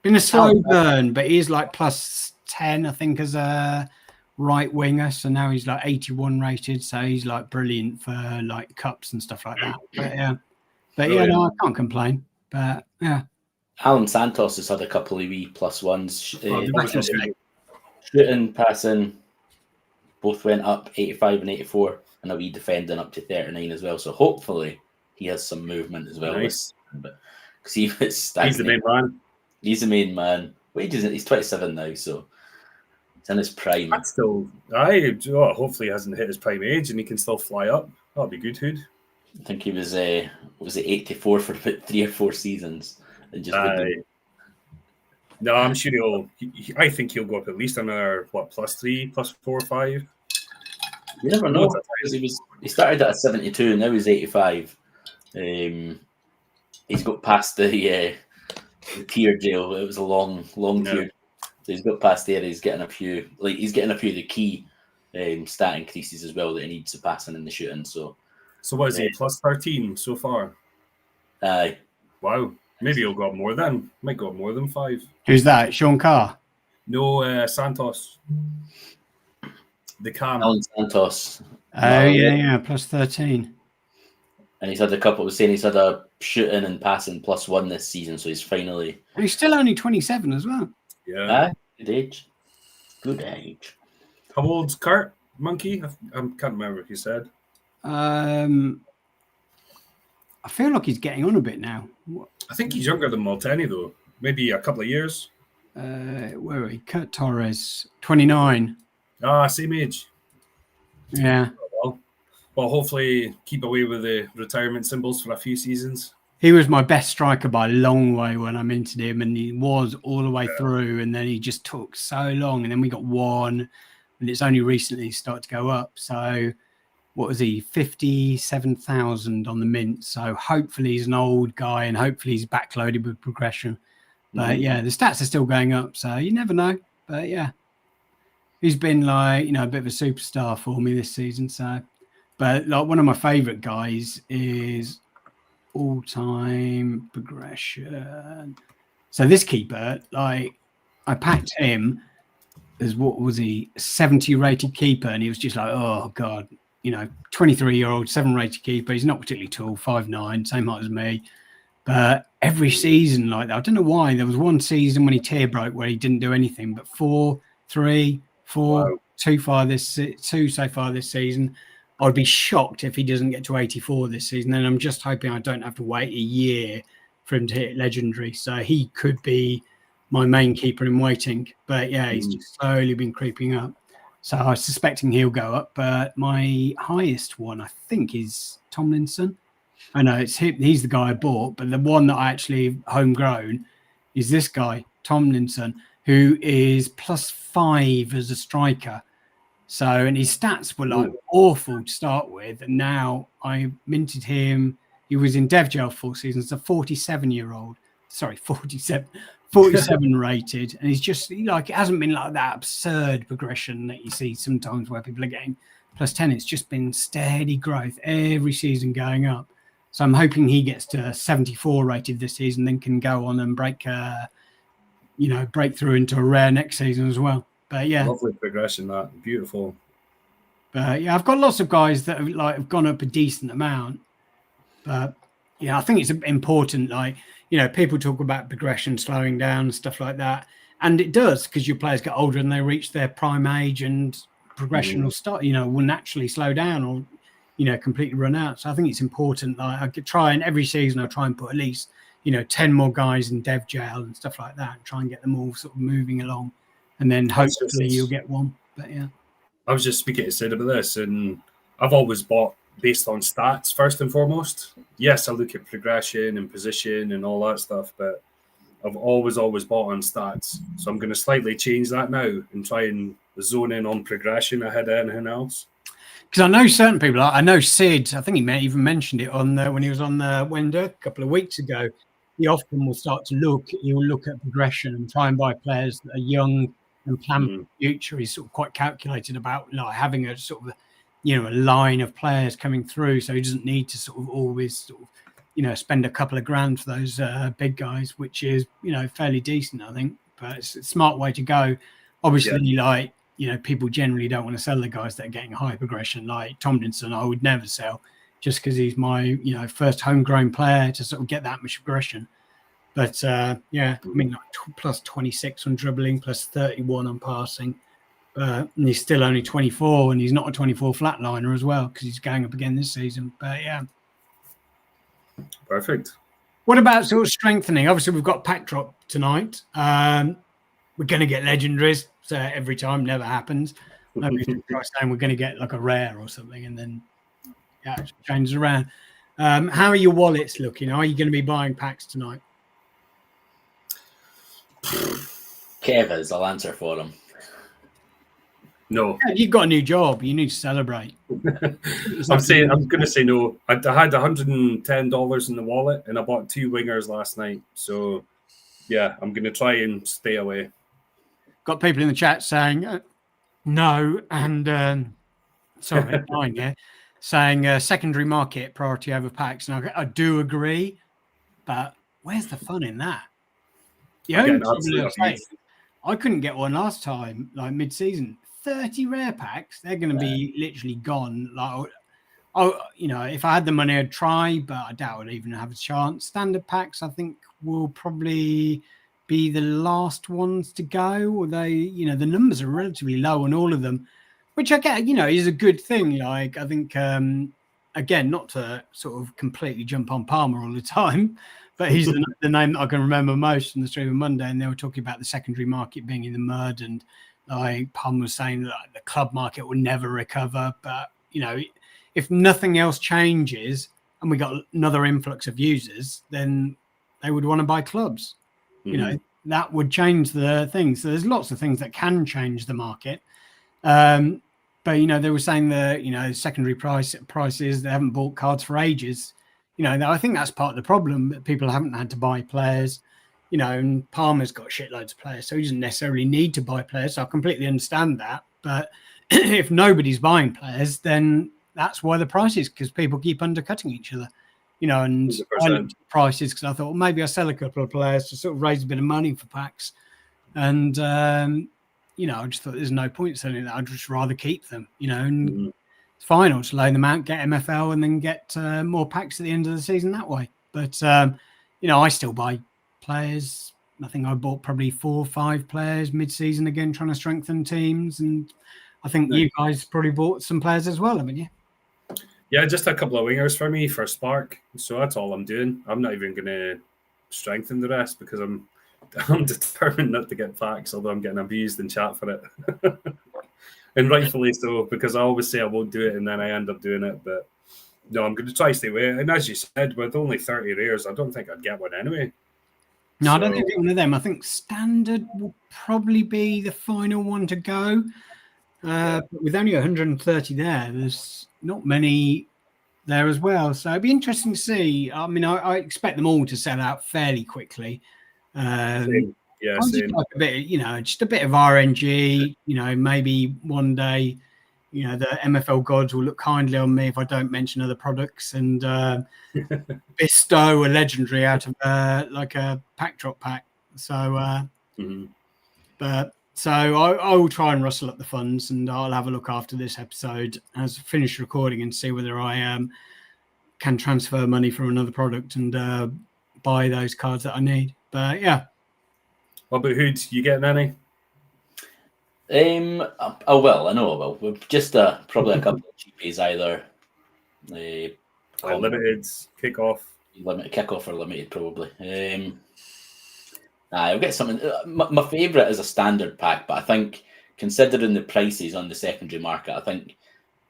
Been a slow burn, but he's like +10, I think, as a right winger. So now he's like 81 rated. So he's like brilliant for like cups and stuff like that. But yeah, no, I can't complain. But yeah. Alan Santos has had a couple of wee +1s. Shooting, passing, both went up 85 and 84, and a wee defending up to 39 as well. So hopefully he has some movement as well. Nice. But he's the main man. He's the main man. Wages, he's 27 now, so it's in his prime. That's still, hopefully he hasn't hit his prime age and he can still fly up. That'll be good, Hood. I think he was 84 for about 3 or 4 seasons. And just no, I'm sure I think he'll go up at least another +3, +4, 5. You never know. He started at a 72, and now he's 85. He's got past the tier jail. It was a long tier. So he's got past there. He's getting a few of the key stat increases as well that he needs to pass in the shooting. So what is he, +13 so far? Aye. Wow. Maybe he'll go up more then. Might go up more than 5. Who's that? Sean Carr? No, Santos. the Cam. Alan Santos. Oh, yeah, plus 13. And he's had a couple. Was saying he's had a shooting and passing +1 this season, so he's finally. And he's still only 27 as well. Yeah. Good age. Good age. How old's Kurt Monkey? I can't remember if you said. I feel like he's getting on a bit now. I think he's younger than Malteni, though. Maybe a couple of years. Where are we? Kurt Torres, 29. Same age. Yeah. Well, hopefully keep away with the retirement symbols for a few seasons. He was my best striker by a long way when I minted him, and he was all the way through, and then he just took so long, and then we got one, and it's only recently started to go up. So what was he? 57,000 on the mint. So hopefully he's an old guy, and hopefully he's backloaded with progression. But yeah, the stats are still going up, so you never know. But yeah, he's been like, a bit of a superstar for me this season. So, but like one of my favorite guys is all-time progression. So this keeper, like I packed him as, what was he, 70 rated keeper, and he was just like, oh god, 23-year-old 7 rated keeper. He's not particularly tall, 5'9", same height as me. But every season, like that, I don't know why. There was one season when he tear broke where he didn't do anything, but 4, 3, 4, Wow. 2 so far this season. I'd be shocked if he doesn't get to 84 this season. And I'm just hoping I don't have to wait a year for him to hit legendary. So he could be my main keeper in waiting. But yeah, he's just slowly been creeping up. So I was suspecting he'll go up. But my highest one, I think, is Tomlinson. I know it's him. He's the guy I bought. But the one that I actually homegrown is this guy, Tomlinson, who is +5 as a striker. So, and his stats were like awful to start with. And now I minted him. He was in Dev Gel 4 seasons, a 47-year-old. Sorry, 47 rated. And he's just like, it hasn't been like that absurd progression that you see sometimes where people are getting +10. It's just been steady growth every season going up. So I'm hoping he gets to 74 rated this season, then can go on and break through into a rare next season as well. But yeah, lovely progression. That beautiful. But yeah, I've got lots of guys that have gone up a decent amount. But yeah, I think it's important. People talk about progression slowing down and stuff like that, and it does, because your players get older and they reach their prime age, and progression will start. Will naturally slow down or completely run out. So I think it's important. Like I could try, and every season I'll try and put at least 10 more guys in Dev Gel and stuff like that, and try and get them all sort of moving along. And then hopefully you'll get one. But yeah. I was just speaking to Sid about this, and I've always bought based on stats first and foremost. Yes, I look at progression and position and all that stuff, but I've always bought on stats. So I'm going to slightly change that now and try and zone in on progression ahead of anything else. Because I know certain people, I know Sid, I think he even mentioned it on when he was on the Wender a couple of weeks ago. He often will start to look at progression and try and buy players that are young and plan for the future. He's sort of quite calculated about having a sort of a line of players coming through, so he doesn't need to sort of always spend a couple of grand for those big guys, which is fairly decent, I think. But it's a smart way to go. Obviously, people generally don't want to sell the guys that are getting high progression, like Tomlinson. I would never sell, just because he's my first homegrown player to sort of get that much progression. But plus 26 on dribbling, plus 31 on passing. And he's still only 24, and he's not a 24 flatliner as well, because he's going up again this season. But yeah. Perfect. What about sort of strengthening? Obviously, we've got pack drop tonight. We're going to get legendaries. So every time, never happens. Nobody's saying we're going to get like a rare or something, and then it changes around. How are your wallets looking? Are you going to be buying packs tonight? Kev, I'll answer for him. No. Yeah, you've got a new job. You need to celebrate. I'm going to say no. I had $110 in the wallet, and I bought 2 wingers last night. So, yeah, I'm going to try and stay away. Got people in the chat saying no, and sorry, mine here, saying secondary market priority over packs. And I do agree, but where's the fun in that? The only problem I couldn't get one last time, like mid-season. 30 rare packs, they're going to be literally gone. Like, if I had the money, I'd try, but I doubt I'd even have a chance. Standard packs, I think, will probably be the last ones to go. Although, the numbers are relatively low on all of them, which I get, is a good thing. Like, I think, again, not to sort of completely jump on Palmer all the time, but he's the name that I can remember most from the stream on Monday. And they were talking about the secondary market being in the mud, and like Palmer was saying that the club market will never recover. But if nothing else changes and we got another influx of users, then they would want to buy clubs. That would change the thing. So there's lots of things that can change the market. But they were saying that secondary prices, they haven't bought cards for ages. I think that's part of the problem, that people haven't had to buy players. And Palmer's got shitloads of players, so he doesn't necessarily need to buy players. So I completely understand that. But if nobody's buying players, then that's why the price is, because people keep undercutting each other. And 100%. I looked at prices because I thought, well, maybe I'll sell a couple of players to sort of raise a bit of money for packs. And I just thought there's no point selling that. I'd just rather keep them. And it's fine. I'll just loan them out, get MFL, and then get more packs at the end of the season that way. But I still buy players. I think I bought probably 4 or 5 players mid-season again, trying to strengthen teams. And I think you guys probably bought some players as well, haven't you? Yeah, just a couple of wingers for me for Spark. So that's all I'm doing. I'm not even going to strengthen the rest because I'm determined not to get packs, although I'm getting abused in chat for it. And rightfully so, because I always say I won't do it and then I end up doing it. But no, I'm going to try to stay away. And as you said, with only 30 rares, I don't think I'd get one anyway. No, I don't think I'd get one of them. I think standard will probably be the final one to go. But with only 130 there's not many there as well. So it'd be interesting to see. I mean, I expect them all to sell out fairly quickly. Same. Like a bit, just a bit of RNG. Maybe one day, the MFL gods will look kindly on me if I don't mention other products and bestow a legendary out of like a pack drop pack. So, but. So I will try and rustle up the funds, and I'll have a look after this episode as I finish recording and see whether I can transfer money from another product and buy those cards that I need. But yeah. What about Hood? You getting any? I know I will. Just probably a couple of cheapies either. Limited kickoff. Limited kickoff or limited probably. I'll get something. My favourite is a standard pack, but I think considering the prices on the secondary market, I think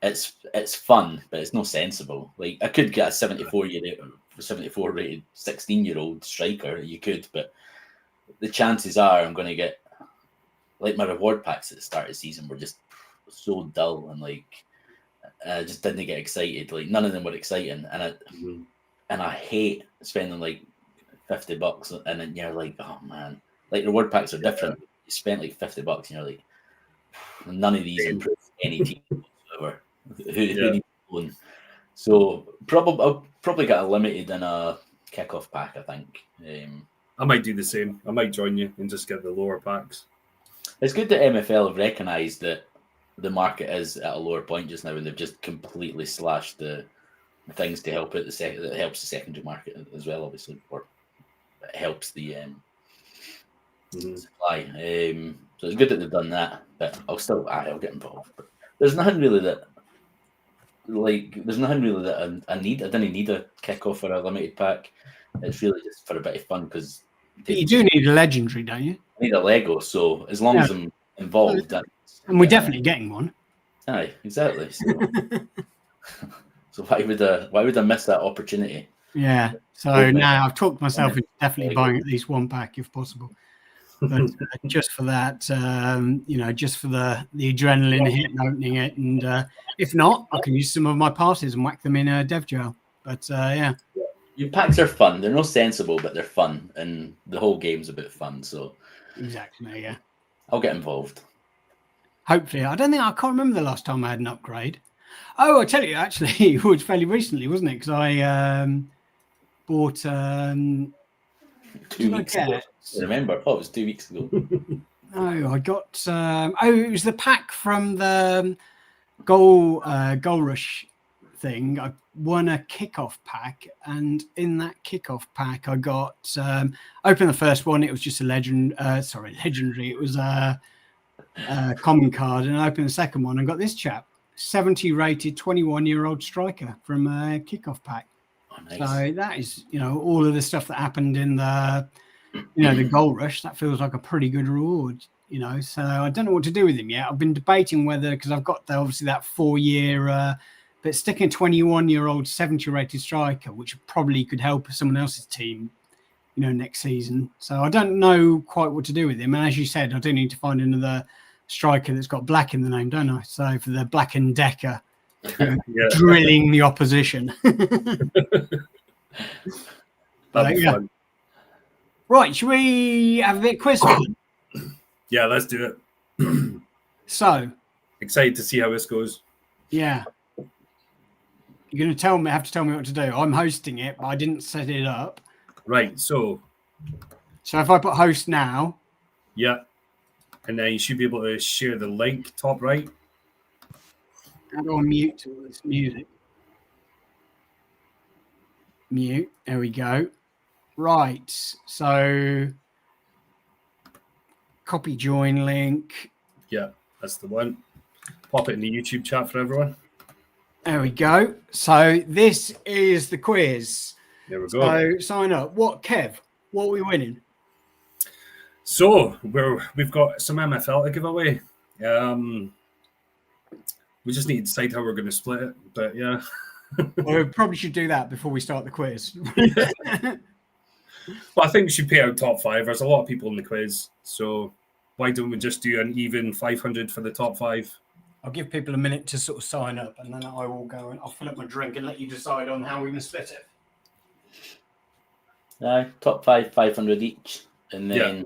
it's fun, but it's not sensible. Like I could get a 74 rated 16-year-old striker. You could, but the chances are I'm going to get like my reward packs at the start of the season were just so dull and like I just didn't get excited. Like none of them were exciting, and I hate spending like $50 and then you're like, oh man, like reward packs are different. You spent like $50 and you're like, none of these improve any team whatsoever. Who needs one? So I'll probably get a limited and a kickoff pack, I think. I might do the same. I might join you and just get the lower packs. It's good that MFL have recognised that the market is at a lower point just now, and they've just completely slashed the things to help it. That helps the secondary market as well, obviously, or it helps the supply. So it's good that they've done that, but I'll get involved. But there's nothing really that I need. I didn't need a kickoff or a limited pack. It's really just for a bit of fun because you do need a legendary, don't you? I need a Lego, so as long as I'm involved, and we're definitely getting one. Aye, exactly. So why would I miss that opportunity? Yeah. So now I've talked myself into definitely buying at least one pack if possible. But just for that, just for the adrenaline hit and opening it, and if not, I can use some of my passes and whack them in a dev gel. But yeah. Your packs are fun. They're not sensible, but they're fun, and the whole game's a bit fun. So exactly, yeah. I'll get involved. Hopefully, I can't remember the last time I had an upgrade. Oh, I tell you, actually, it was fairly recently, wasn't it? Because I bought 2 weeks ago. I remember? Oh, it was 2 weeks ago. No, I got. It was the pack from the goal rush thing. I won a kickoff pack, and in that kickoff pack, I got open the first one. It was just a legendary. It was a common card, and I opened the second one and got this chap, 70 rated 21-year-old striker from a kickoff pack. Oh, nice. So that is, all of the stuff that happened in the, the goal rush. That feels like a pretty good reward, So I don't know what to do with him yet. I've been debating whether, because I've got obviously that 4-year, but sticking a 21-year-old 70 rated striker, which probably could help someone else's team, next season. So I don't know quite what to do with him. And as you said, I do need to find another striker that's got black in the name, don't I? So for the Black and Decker. Drilling the opposition. Fun. Right, should we have a bit of quiz? Yeah, let's do it. So excited to see how this goes. Yeah. You're going to have to tell me what to do. I'm hosting it, but I didn't set it up. Right, so if I put host now. Yeah. And then you should be able to share the link top right. How do I mute all this music? Mute. There we go. Right. So copy join link. Yeah, that's the one. Pop it in the YouTube chat for everyone. There we go. So this is the quiz. There we go. So sign up. Kev? What are we winning? So we've got some MFL to give away. We just need to decide how we're going to split it, but yeah. Well, we probably should do that before we start the quiz. Well, I think we should pay out top 5. There's a lot of people in the quiz, so why don't we just do an even 500 for the top 5? I'll give people a minute to sort of sign up, and then I will go and I'll fill up my drink and let you decide on how we're going to split it. Top 5, 500 each, and then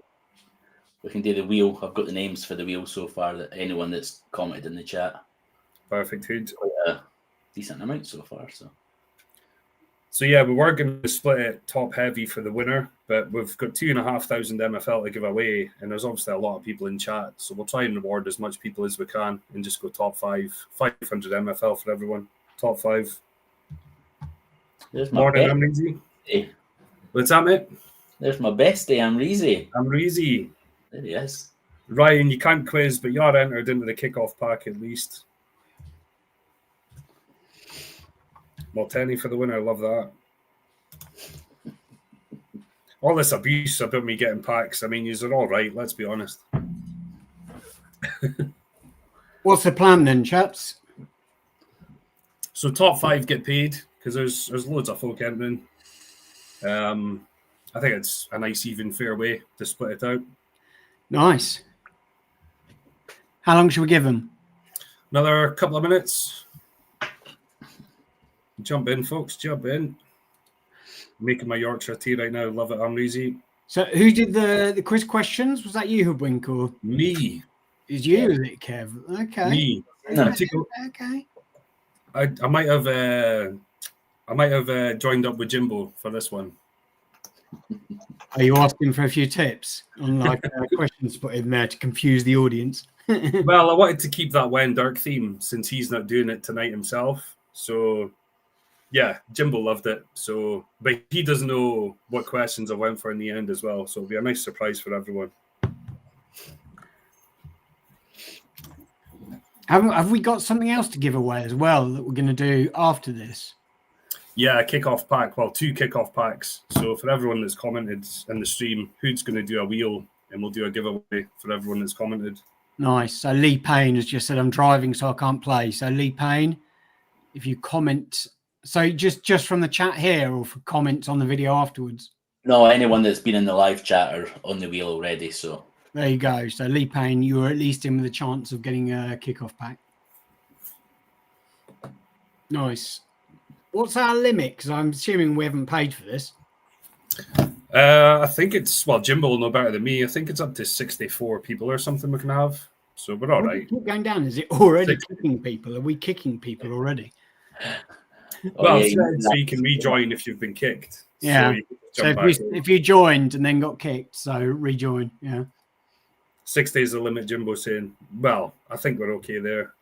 we can do the wheel. I've got the names for the wheel so far. That anyone that's commented in the chat. Perfect, Hood. Decent amount so far. So yeah, we were going to split it top heavy for the winner, but we've got 2,500 MFL to give away, and there's obviously a lot of people in chat, so we'll try and reward as much people as we can, and just go top 5, 500 MFL for everyone. Top 5. There's my Morning, bestie. Amreezy. What's that, mate? There's my bestie, Amreezy. Amreezy. There he is. Ryan, you can't quiz, but you are entered into the kickoff pack at least. Malteni for the winner. Love that. All this abuse about me getting packs. I mean, you're all right. Let's be honest. What's the plan then, chaps? So top 5 get paid because there's loads of folk entering. I think it's a nice, even, fair way to split it out. Nice. How long should we give them? Another couple of minutes. Jump in, folks. Jump in. Making my Yorkshire tea right now. Love it. I'm easy. So who did the quiz questions? Was that you, Hoodwink, or me? Is you, is it, Kev? Okay. Me. Okay. I might have joined up with Jimbo for this one. Are you asking for a few tips on questions put in there to confuse the audience? Well, I wanted to keep that Wen Dirk theme since he's not doing it tonight himself. So, yeah, Jimbo loved it. So, but he doesn't know what questions I went for in the end as well. So it'll be a nice surprise for everyone. Have we got something else to give away as well that we're going to do after this? Yeah, a kickoff pack. Well, 2 kickoff packs. So for everyone that's commented in the stream, Hood's going to do a wheel and we'll do a giveaway for everyone that's commented. Nice. So Lee Payne has just said, I'm driving, so I can't play. So Lee Payne, if you comment, so just from the chat here or for comments on the video afterwards? No, anyone that's been in the live chat are on the wheel already. So there you go. So Lee Payne, you were at least in with a chance of getting a kickoff pack. Nice. What's our limit? Because I'm assuming we haven't paid for this. I think it's, well, Jimbo will know better than me. I think it's up to 64 people or something we can have. So we're all right. Keep going down. Is it already kicking people? Are we kicking people already? Well, so you can rejoin if you've been kicked. Yeah. So if you joined and then got kicked, so rejoin. Yeah. 6 days the limit, Jimbo saying. Well, I think we're okay there.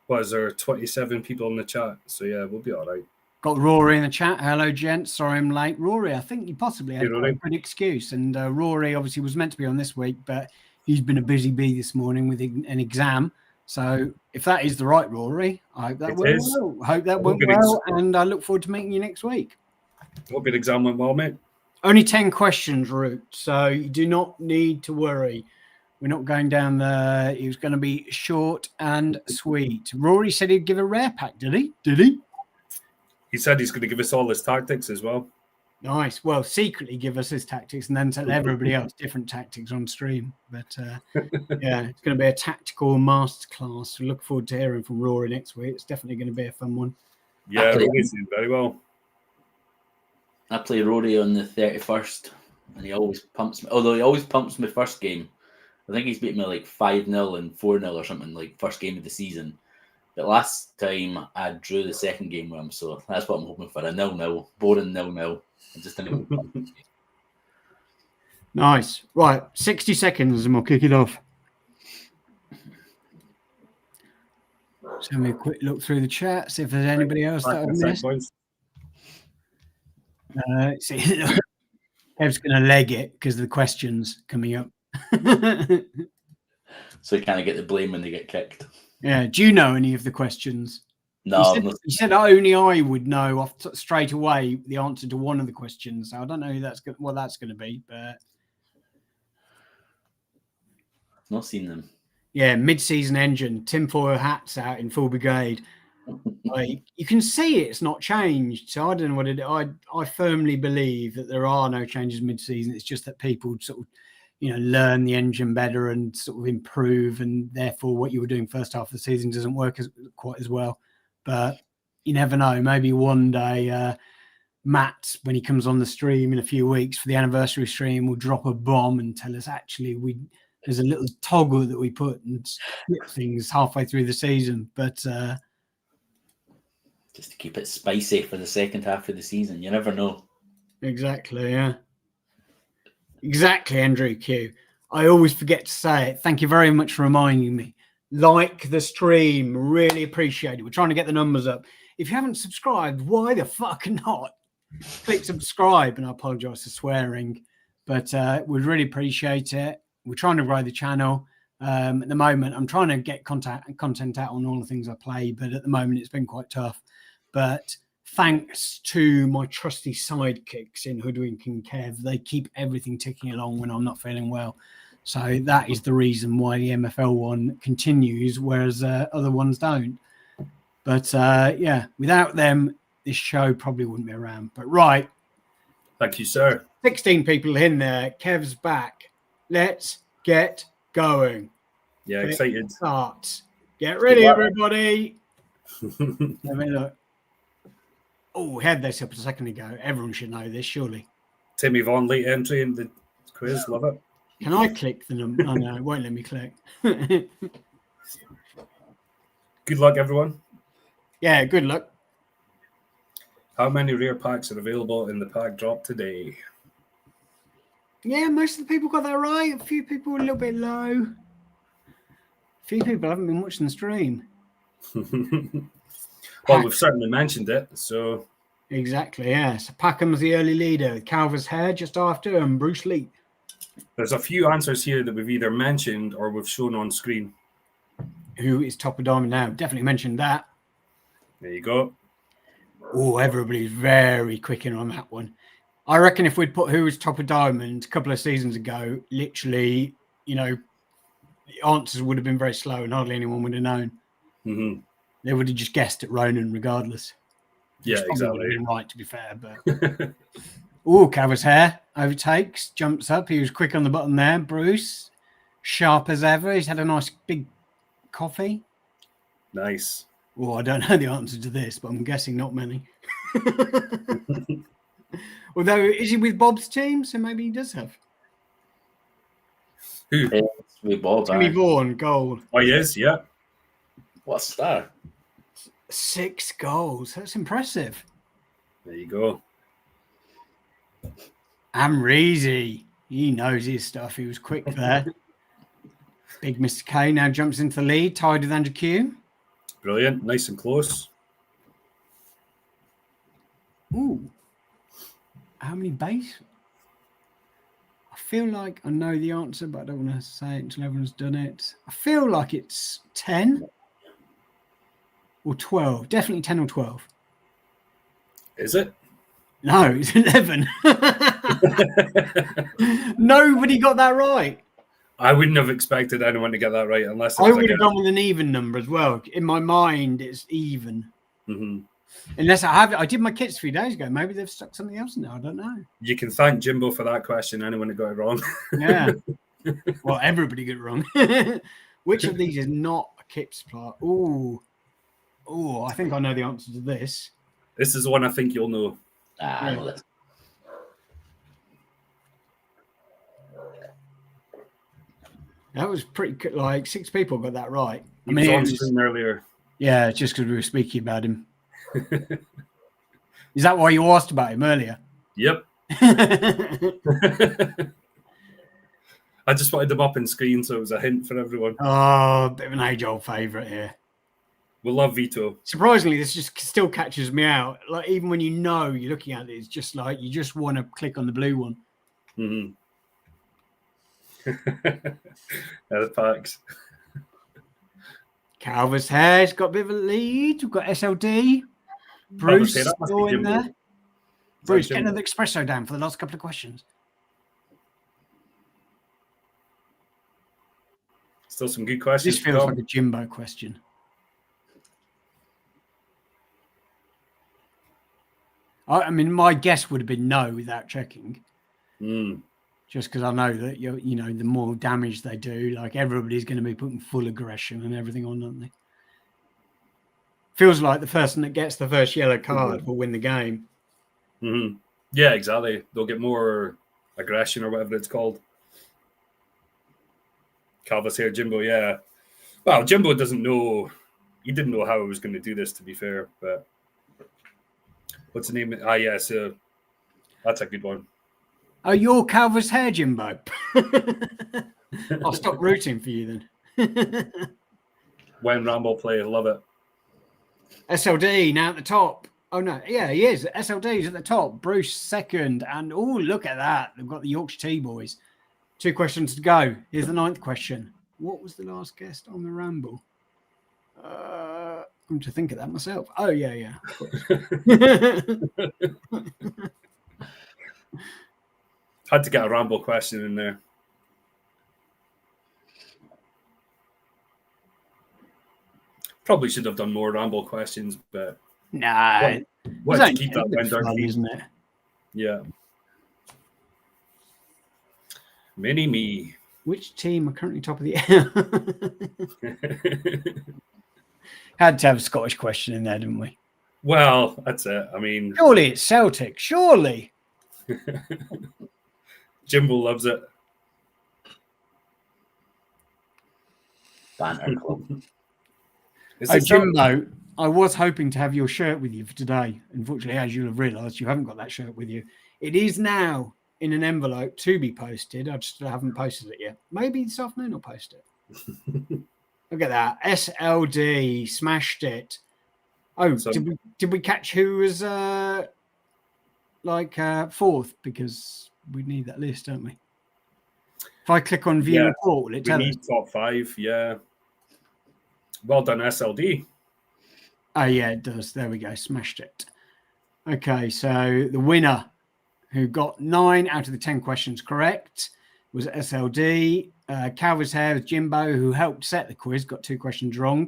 What is there, 27 people in the chat? So yeah, we'll be all right. Got Rory in the chat. Hello, gents. Sorry I'm late. Rory, I think you possibly had Hey, quite a good excuse. And Rory obviously was meant to be on this week, but he's been a busy bee this morning with an exam. So if that is the right Rory, I hope that went well. I hope that went well. And I look forward to meeting you next week. Hope your exam went well, mate. Only 10 questions, Root. So you do not need to worry. We're not going down the... It was going to be short and sweet. Rory said he'd give a rare pack, did he? Did he? He said he's going to give us all his tactics as well. Nice. Well, secretly give us his tactics and then tell everybody else different tactics on stream. But yeah, it's going to be a tactical masterclass. We look forward to hearing from Rory next week. It's definitely going to be a fun one. Yeah, Rory's doing very well. I play Rory on the 31st, and he always pumps me. Although he always pumps me first game. I think he's beat me like 5-0 and 4-0 or something, like first game of the season. But last time I drew the second game with him, so that's what I'm hoping for. A 0-0, boring 0-0. Just Nice. Right, 60 seconds and we'll kick it off. So have a quick look through the chat, see if there's anybody else that I've missed. See, Kev's going to leg it because of the questions coming up. So you kind of get the blame when they get kicked. Yeah. Do you know any of the questions? No. He said only I would know straight away the answer to one of the questions. So I don't know what that's going to be, but I've not seen them. Yeah, mid-season engine, tinfoil hats out in full brigade. Like, you can see it's not changed. So I don't know what it. I firmly believe that there are no changes mid-season. It's just that people sort of, learn the engine better and sort of improve, and therefore what you were doing first half of the season doesn't work quite as well. But you never know. Maybe one day Matt, when he comes on the stream in a few weeks for the anniversary stream, will drop a bomb and tell us actually there's a little toggle that we put and split things halfway through the season. But just to keep it spicy for the second half of the season, you never know. Exactly, yeah. Exactly, Andrew Q. I always forget to say it. Thank you very much for reminding me. Like the stream. Really appreciate it. We're trying to get the numbers up. If you haven't subscribed, why the fuck not? Click subscribe, and I apologize for swearing. But we'd really appreciate it. We're trying to grow the channel. At the moment, I'm trying to get content out on all the things I play, but at the moment, it's been quite tough. But thanks to my trusty sidekicks in Hoodwink and Kev, they keep everything ticking along when I'm not feeling well. So that is the reason why the MFL one continues, whereas other ones don't. But yeah, without them, this show probably wouldn't be around. But right. Thank you, sir. 16 people in there. Kev's back. Let's get going. Yeah, excited. Starts. Get ready, everybody. Let me look. Oh, we had this up a second ago. Everyone should know this, surely. Timmy Vaughan, late entry in the quiz. Love it. Can I click the number? Oh, no, it won't let me click. Good luck, everyone. Yeah, good luck. How many rare packs are available in the pack drop today? Yeah, most of the people got that right. A few people a little bit low. A few people haven't been watching the stream. Well, we've certainly mentioned it, so... Exactly, yeah. So Packham's the early leader, with Calver's Hair just after, and Bruce Lee. There's a few answers here that we've either mentioned or we've shown on screen. Who is top of diamond now? Definitely mentioned that. There you go. Oh, everybody's very quick in on that one. I reckon if we'd put who was top of diamond a couple of seasons ago, literally, the answers would have been very slow and hardly anyone would have known. Mm-hmm. They would have just guessed at Ronan regardless. Yeah, exactly. Would have been right, to be fair. But oh, Calver's Hair overtakes, jumps up. He was quick on the button there. Bruce, sharp as ever. He's had a nice big coffee. Nice. Oh, I don't know the answer to this, but I'm guessing not many. Although, is he with Bob's team? So maybe he does have. Who? It's with Bob. Timmy Vaughan, goal. Oh, he is, yeah. What a star. 6 goals. That's impressive. There you go. Amreezy. He knows his stuff. He was quick there. Big Mr. K now jumps into the lead, tied with Andrew Q. Brilliant. Nice and close. Ooh. How many base? I feel like I know the answer, but I don't want to say it until everyone's done it. I feel like it's 10 or 12. Definitely 10 or 12. Is it? No, it's 11. Nobody got that right. I wouldn't have expected anyone to get that right unless it I was would have gone with an even number as well. In my mind, it's even. Mm-hmm. Unless I have it. I did my kits 3 days ago. Maybe they've stuck something else in there. I don't know. You can thank Jimbo for that question. Anyone that got it wrong. Yeah. Well, everybody got it wrong. Which of these is not a kit supplier? Oh, I think I know the answer to this. This is the one I think you'll know. I know this. That was pretty good. Like 6 people got that right. He was on screen earlier. Yeah, just because we were speaking about him. Is that why you asked about him earlier? Yep. I just wanted them up on screen, so it was a hint for everyone. Oh, a bit of an age-old favourite here. We love Vito. Surprisingly, this just still catches me out. Like even when you know you're looking at it, it's just like you just want to click on the blue one. Mm-hmm. The packs. Calver's Hair's got a bit of a lead. We've got SLD. Bruce still in there. Bruce, get another espresso down for the last couple of questions. Still some good questions. This feels like a Jimbo question. I mean, my guess would have been no without checking. Just because I know that you know the more damage they do, like everybody's going to be putting full aggression and everything on, don't they? Feels like the person that gets the first yellow card will win the game. Mm-hmm. Yeah, exactly. They'll get more aggression or whatever it's called. Calvis here, Jimbo. Yeah. Well, Jimbo doesn't know. He didn't know how I was going to do this, to be fair. But what's the name? Yeah. So that's a good one. Oh, you're Calver's Hair, Jimbo. I'll stop rooting for you then. When Ramble play, love it. SLD now at the top. Oh, no. Yeah, he is. SLD's at the top. Bruce second. And, oh, look at that. They've got the Yorkshire T-Boys. 2 questions to go. Here's the 9th question. What was the last guest on the Ramble? I'm to think of that myself. Oh, yeah. Had to get a Ramble question in there. Probably should have done more Ramble questions, but nah, what to keep that fun, isn't it? Yeah. Mini me. Which team are currently top of the Had to have a Scottish question in there, didn't we? Well, that's it. I mean, surely it's Celtic. Surely. Jimbo loves it. Banter club. Jimbo, I was hoping to have your shirt with you for today. Unfortunately, as you'll have realised, you haven't got that shirt with you. It is now in an envelope to be posted. I just haven't posted it yet. Maybe this afternoon I'll post it. Look at that. SLD smashed it. Oh, so, did we catch who was fourth? Because we need that list, don't we? If I click on view report, will it tell us? We need top 5, yeah. Well done, SLD. Oh, yeah, it does. There we go. Smashed it. Okay, so the winner who got 9 out of the 10 questions correct was SLD. Calver's Hair was Jimbo, who helped set the quiz, got 2 questions wrong.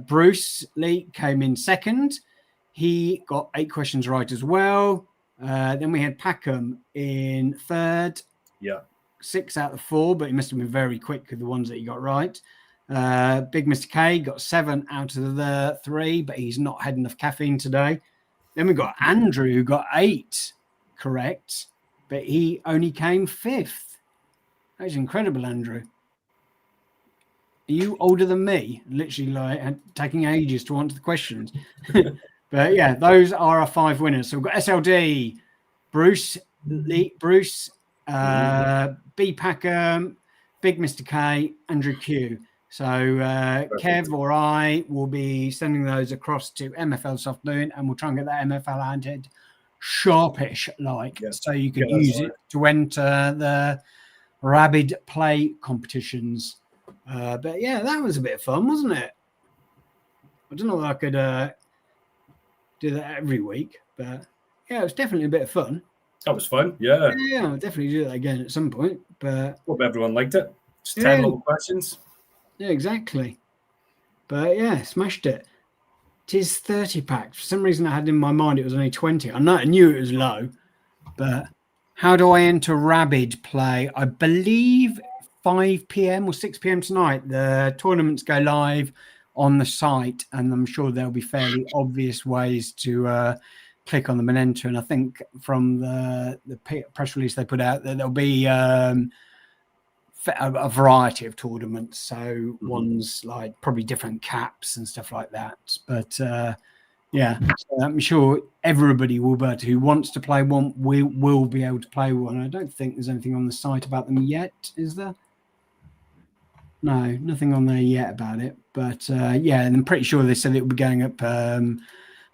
Bruce Lee came in second. He got 8 questions right as well. Then we had Packham in third. Yeah. 6 out of 4, but he must have been very quick with the ones that he got right. Big Mr. K got 7 out of the 3, but he's not had enough caffeine today. Then we got Andrew, who got 8 correct, but he only came 5th. That is incredible, Andrew. Are you older than me? Literally, taking ages to answer the questions. But yeah, those are our 5 winners. So we've got SLD, Bruce, B. Packham, Big Mr. K, Andrew Q. So Kev or I will be sending those across to MFL this afternoon, and we'll try and get that MFL added sharpish, so you can use it to enter the RABID play competitions. But yeah, that was a bit of fun, wasn't it? I don't know if I could do that every week, but yeah, it was definitely a bit of fun. That was fun. Yeah. Yeah, I'll definitely do that again at some point. But hope everyone liked it. Just 10 little questions. Yeah, exactly. But yeah, smashed it. It is 30 packs. For some reason, I had in my mind it was only 20. I knew it was low, but how do I enter RABID play? I believe 5 p.m. or 6 p.m. tonight. The tournaments go live on the site, and I'm sure there'll be fairly obvious ways to click on them and enter. And I think from the press release they put out that there'll be a variety of tournaments. So ones like probably different caps and stuff like that. But yeah, so I'm sure everybody will be able to, who wants to play one, will be able to play one. I don't think there's anything on the site about them yet, is there? No, nothing on there yet about it. But yeah, and I'm pretty sure they said it will be going up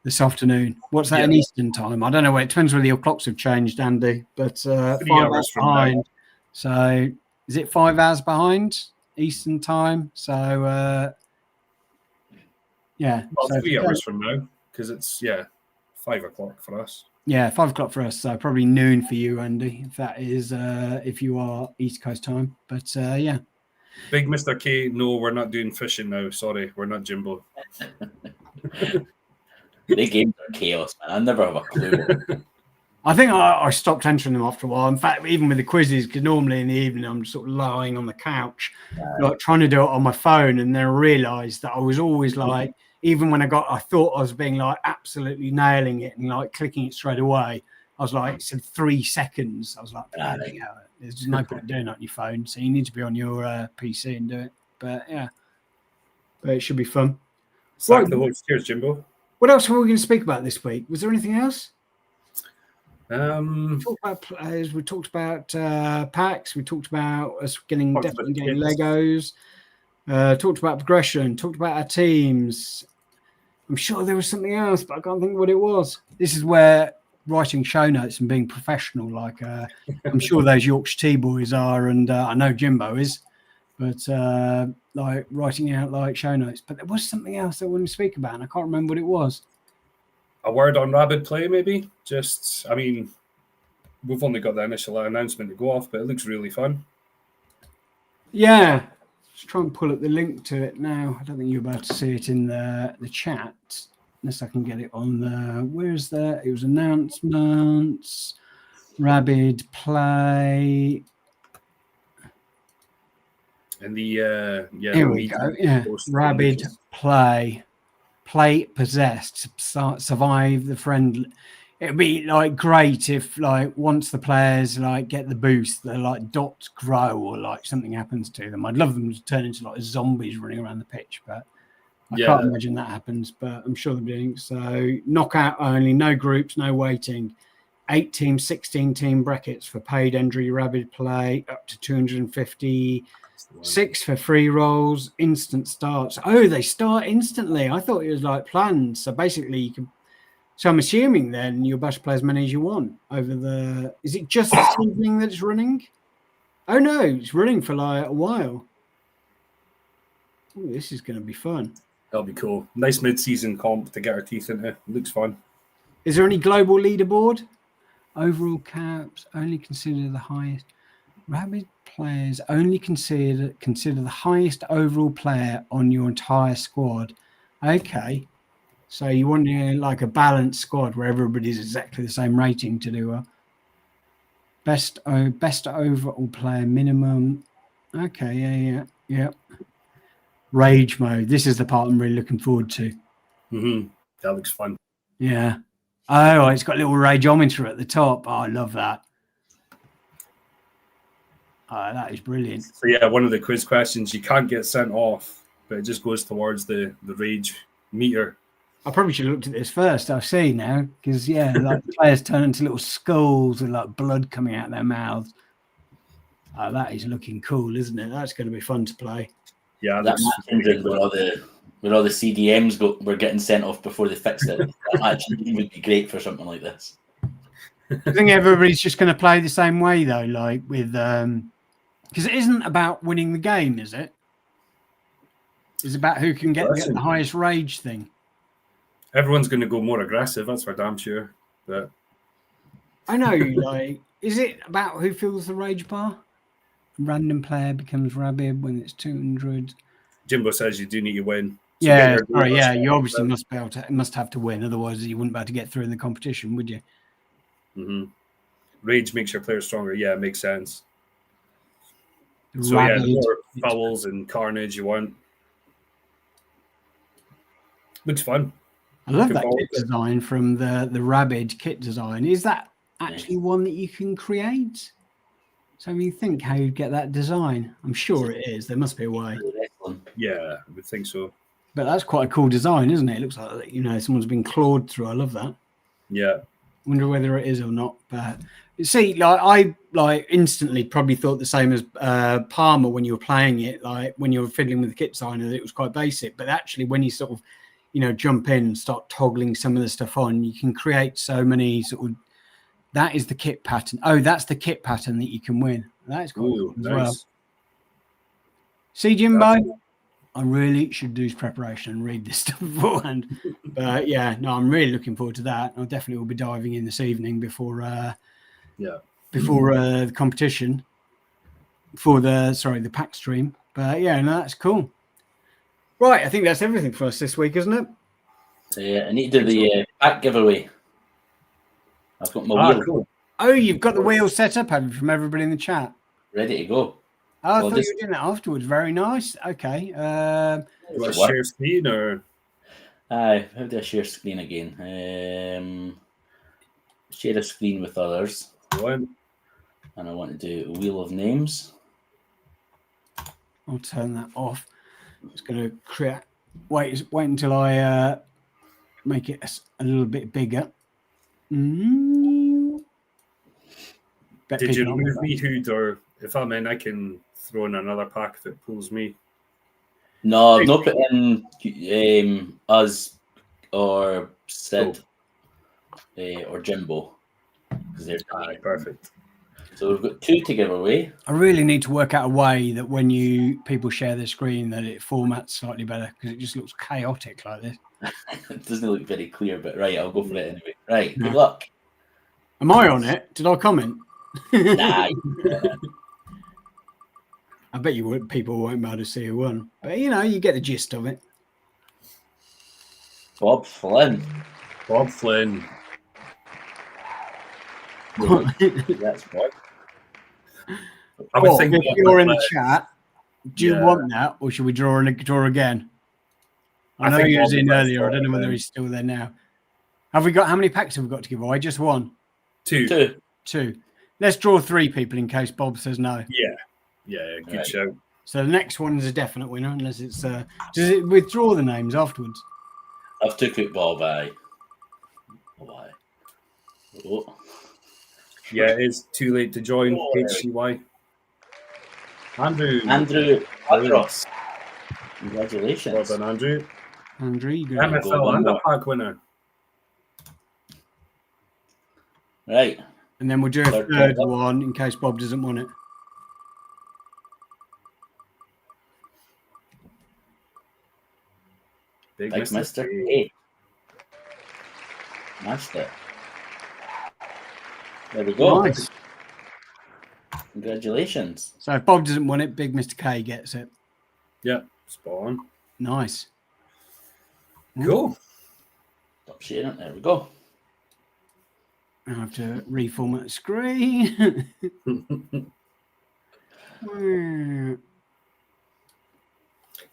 this afternoon. What's that in Eastern time? I don't know. It depends whether your clocks have changed, Andy. But 5 hours behind. So is it 5 hours behind Eastern time? So yeah. Well, so 3 hours from now, because it's 5 o'clock for us. Yeah, 5 o'clock for us. So probably noon for you, Andy, if that is if you are East Coast time. But yeah. Big Mr. K, no, we're not doing fishing now. Sorry, we're not Jimbo. The games are chaos, man. I never have a clue. I think I stopped entering them after a while. In fact, even with the quizzes, because normally in the evening I'm sort of lying on the couch, like trying to do it on my phone, and then I realised that I was always like, even when I thought I was being like absolutely nailing it and like clicking it straight away. I was like, it said 3 seconds. I was like, there's just no point doing that on your phone. So you need to be on your PC and do it. But yeah, but it should be fun. Sack the loads. Cheers, Jimbo. What else were we going to speak about this week? Was there anything else? We talked about players. We talked about packs. We talked about us definitely getting Legos. Talked about progression. Talked about our teams. I'm sure there was something else, but I can't think what it was. This is where writing show notes and being professional, like I'm sure those Yorkshire Tea boys are, and I know Jimbo is, but like writing out like show notes. But there was something else I wanted to speak about, and I can't remember what it was. A word on RABID play, maybe? Just, I mean, we've only got the initial announcement to go off, but it looks really fun. Yeah. Just try and pull up the link to it now. I don't think you're about to see it in the chat, unless I can get it on the... Where's the... It was announcements, RABID play... And the... Here we go. Yeah, RABID play... Play possessed, survive the friend. It'd be like great if like once the players like get the boost, the like dots grow or like something happens to them. I'd love them to turn into like zombies running around the pitch, but I can't imagine that happens. But I'm sure they're doing so. Knockout only, no groups, no waiting. 8 team, 16 team brackets for paid entry, RABID play up to 250. 6 for free rolls, instant starts. Oh, they start instantly. I thought it was like planned. So basically you can, so I'm assuming then you're about to play as many as you want over the, is it just this evening that it's running? Oh no, it's running for like a while. Oh, this is going to be fun. That'll be cool. Nice mid-season comp to get our teeth into. Looks fun. Is there any global leaderboard? Overall caps, only consider the highest. RABID players only consider the highest overall player on your entire squad. Okay, so you want like a balanced squad where everybody's exactly the same rating to do well. Best overall player minimum. Okay, yeah. Rage mode. This is the part I'm really looking forward to. That looks fun. Yeah. Oh, it's got a little rageometer at the top. Oh, I love that. Oh, that is brilliant. So yeah, one of the quiz questions, you can't get sent off, but it just goes towards the rage meter. I probably should have looked at this first. I see now, because like the players turn into little skulls with like blood coming out of their mouths. That is looking cool, isn't it? That's going to be fun to play. Yeah, That match ended where all the CDMs were getting sent off before they fixed it. That match would be great for something like this. I think everybody's just going to play the same way though, like with because it isn't about winning the game, is it? It's about who can get the highest rage thing. Everyone's going to go more aggressive. That's for damn sure. But I know, like, is it about who fills the rage bar? Random player becomes RABID when it's 200. Jimbo says you do need to win. So Yeah, sorry, yeah, you obviously must have to win, otherwise you wouldn't be able to get through in the competition, would you? Mm-hmm. Rage makes your player stronger. Yeah, it makes sense. So RABID. the more fouls and carnage you want. Looks fun. I love that kit design from the RABID kit design. Is that actually one that you can create? So when you think how you'd get that design, I'm sure it is. There must be a way. Yeah, I would think so. But that's quite a cool design, isn't it? It looks like, you know, someone's been clawed through. I love that. Yeah. Wonder whether it is or not. But see, like I instantly probably thought the same as Palmer when you were playing it, like when you were fiddling with the kit designer, that it was quite basic. But actually, when you sort of, you know, jump in and start toggling some of the stuff on, you can create so many sort of. That is the kit pattern. Oh, that's the kit pattern that you can win. That's cool as well. See, Jimbo, I really should do preparation and read this stuff beforehand. But yeah, no, I'm really looking forward to that. I definitely will be diving in this evening before the competition for the pack stream. But yeah, no, that's cool. Right, I think that's everything for us this week, isn't it? Yeah, I need to do the pack giveaway. I've got my wheel. Cool. Oh, you've got the wheel set up, have you, from everybody in the chat? Ready to go. Oh, I thought you were doing that afterwards. Very nice. Okay. You want to share screen or? How do I share screen again? Share a screen with others. One. And I want to do a wheel of names. I'll turn that off. It's going to create. Wait until I make it a little bit bigger. Did you remove me, Hood, or if I'm in, I can throw in another pack that pulls me? No, I've not put in us or Sid or Jimbo. They're perfect. So we've got 2 to give away. I really need to work out a way that when people share their screen that it formats slightly better, because it just looks chaotic like this. It doesn't look very clear, but right, I'll go for it anyway. Right, good luck. Am I on it? Did I comment? Nah. I bet people won't be able to see who won. But, you know, you get the gist of it. Bob Flynn. Bob Flynn. That's what. I would think if you're in the chat, do you want that, or should we draw again? I know he was in earlier. I don't know whether he's still there now. How many packs have we got to give away? Just one? Two. Let's draw 3 people in case Bob says no. Yeah, good show. So the next one is a definite winner, unless it's does it withdraw the names afterwards? I've took it, Bob. Oh. Yeah, it is too late to join HCY. Andrew Adros. Congratulations. Well done, Andrew. You go. MFL and a pack winner. Right. And then we'll do a third one in case Bob doesn't want it. Big Mr. K. Smashed it. There we go. Nice. Congratulations. So if Bob doesn't want it, Big Mr. K gets it. Yeah, spot on. Nice. Cool. Stop sharing it. There we go. I have to reformat the screen.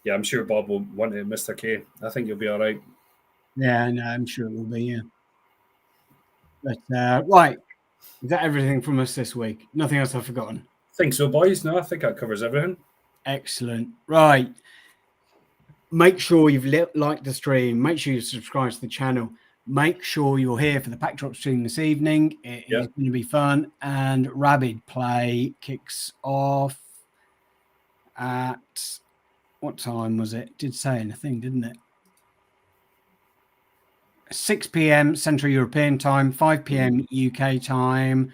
Yeah, I'm sure Bob will want it, Mr. K. I think you'll be all right. Yeah, no, I'm sure it will be, yeah. But, right. Is that everything from us this week? Nothing else I've forgotten? Think so, boys. No, I think that covers everything. Excellent. Right. Make sure you've liked the stream. Make sure you subscribe to the channel. make sure you're here for the pack drop stream this evening. It is going to be fun. And RABID play kicks off at what time was it? Did say anything, didn't it? 6 p.m. Central European time, 5 p.m. UK time.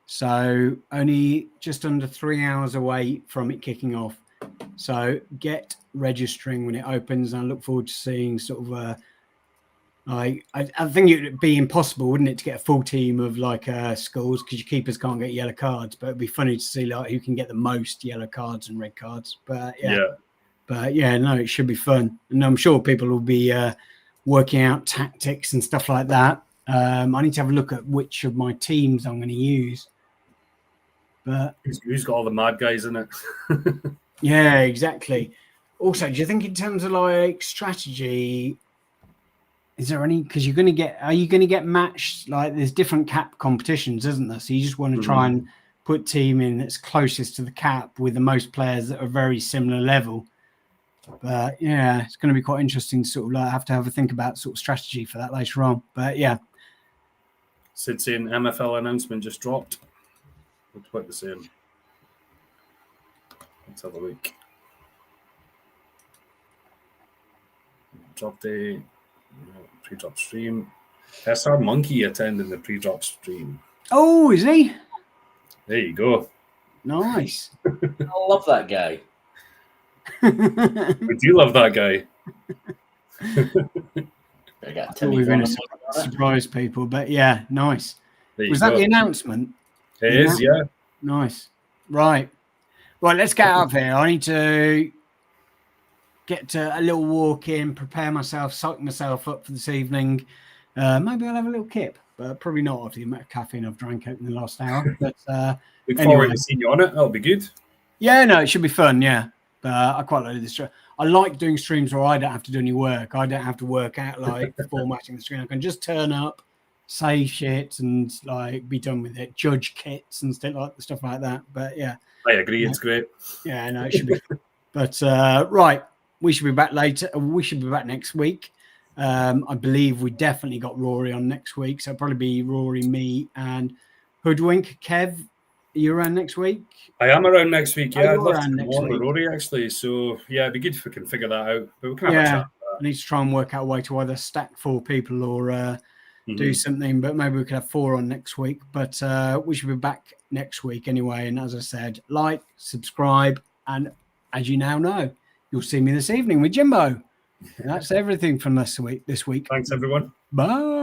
So only just under 3 hours away from it kicking off. So get registering when it opens, and I look forward to seeing sort of I think it would be impossible, wouldn't it, to get a full team of like schools, because your keepers can't get yellow cards, but it'd be funny to see like who can get the most yellow cards and red cards. But no, it should be fun, and I'm sure people will be working out tactics and stuff like that. I need to have a look at which of my teams I'm going to use. But who's got all the mad guys in it? Yeah, exactly. Also, do you think in terms of like strategy, is there any, because are you going to get matched? Like there's different cap competitions, isn't there? So you just want to try and put team in that's closest to the cap with the most players that are very similar level. But yeah, it's going to be quite interesting to sort of like have to have a think about sort of strategy for that later on. But yeah. Sid saying MFL announcement just dropped. Looks quite the same. Let's have a look. Drop day, pre-drop stream. SR Monkey attending the pre-drop stream. Oh, is he? There you go. Nice. I love that guy. We do love that guy. I got we're going to surprise people, but yeah, nice. Was that the announcement? It is, yeah. Nice. Right, let's get out of here. I need to get to a little walk in, prepare myself, psych myself up for this evening. Maybe I'll have a little kip, but probably not after the amount of caffeine I've drank in the last hour. But look forward to seeing you on it. That'll be good. Yeah, no, it should be fun. Yeah, but I quite like this. I like doing streams where I don't have to do any work. I don't have to work out like formatting the stream. I can just turn up, say shit, and like be done with it. Judge kits and stuff like that. But yeah, I agree. It's great. Yeah, no, it should be fun. But right, we should be back later. We should be back next week. I believe we definitely got Rory on next week, so it'll probably be Rory, me, and Hoodwink. Kev, are you around next week? I am around next week. Yeah, I'd love to come on with week. Rory actually. So yeah, it'd be good if we can figure that out. But we can have a chat. I need to try and work out a way to either stack 4 people or do something. But maybe we could have 4 on next week. But we should be back next week anyway. And as I said, like, subscribe, and as you now know, you'll see me this evening with Jimbo. And that's everything from this week. Thanks, everyone. Bye.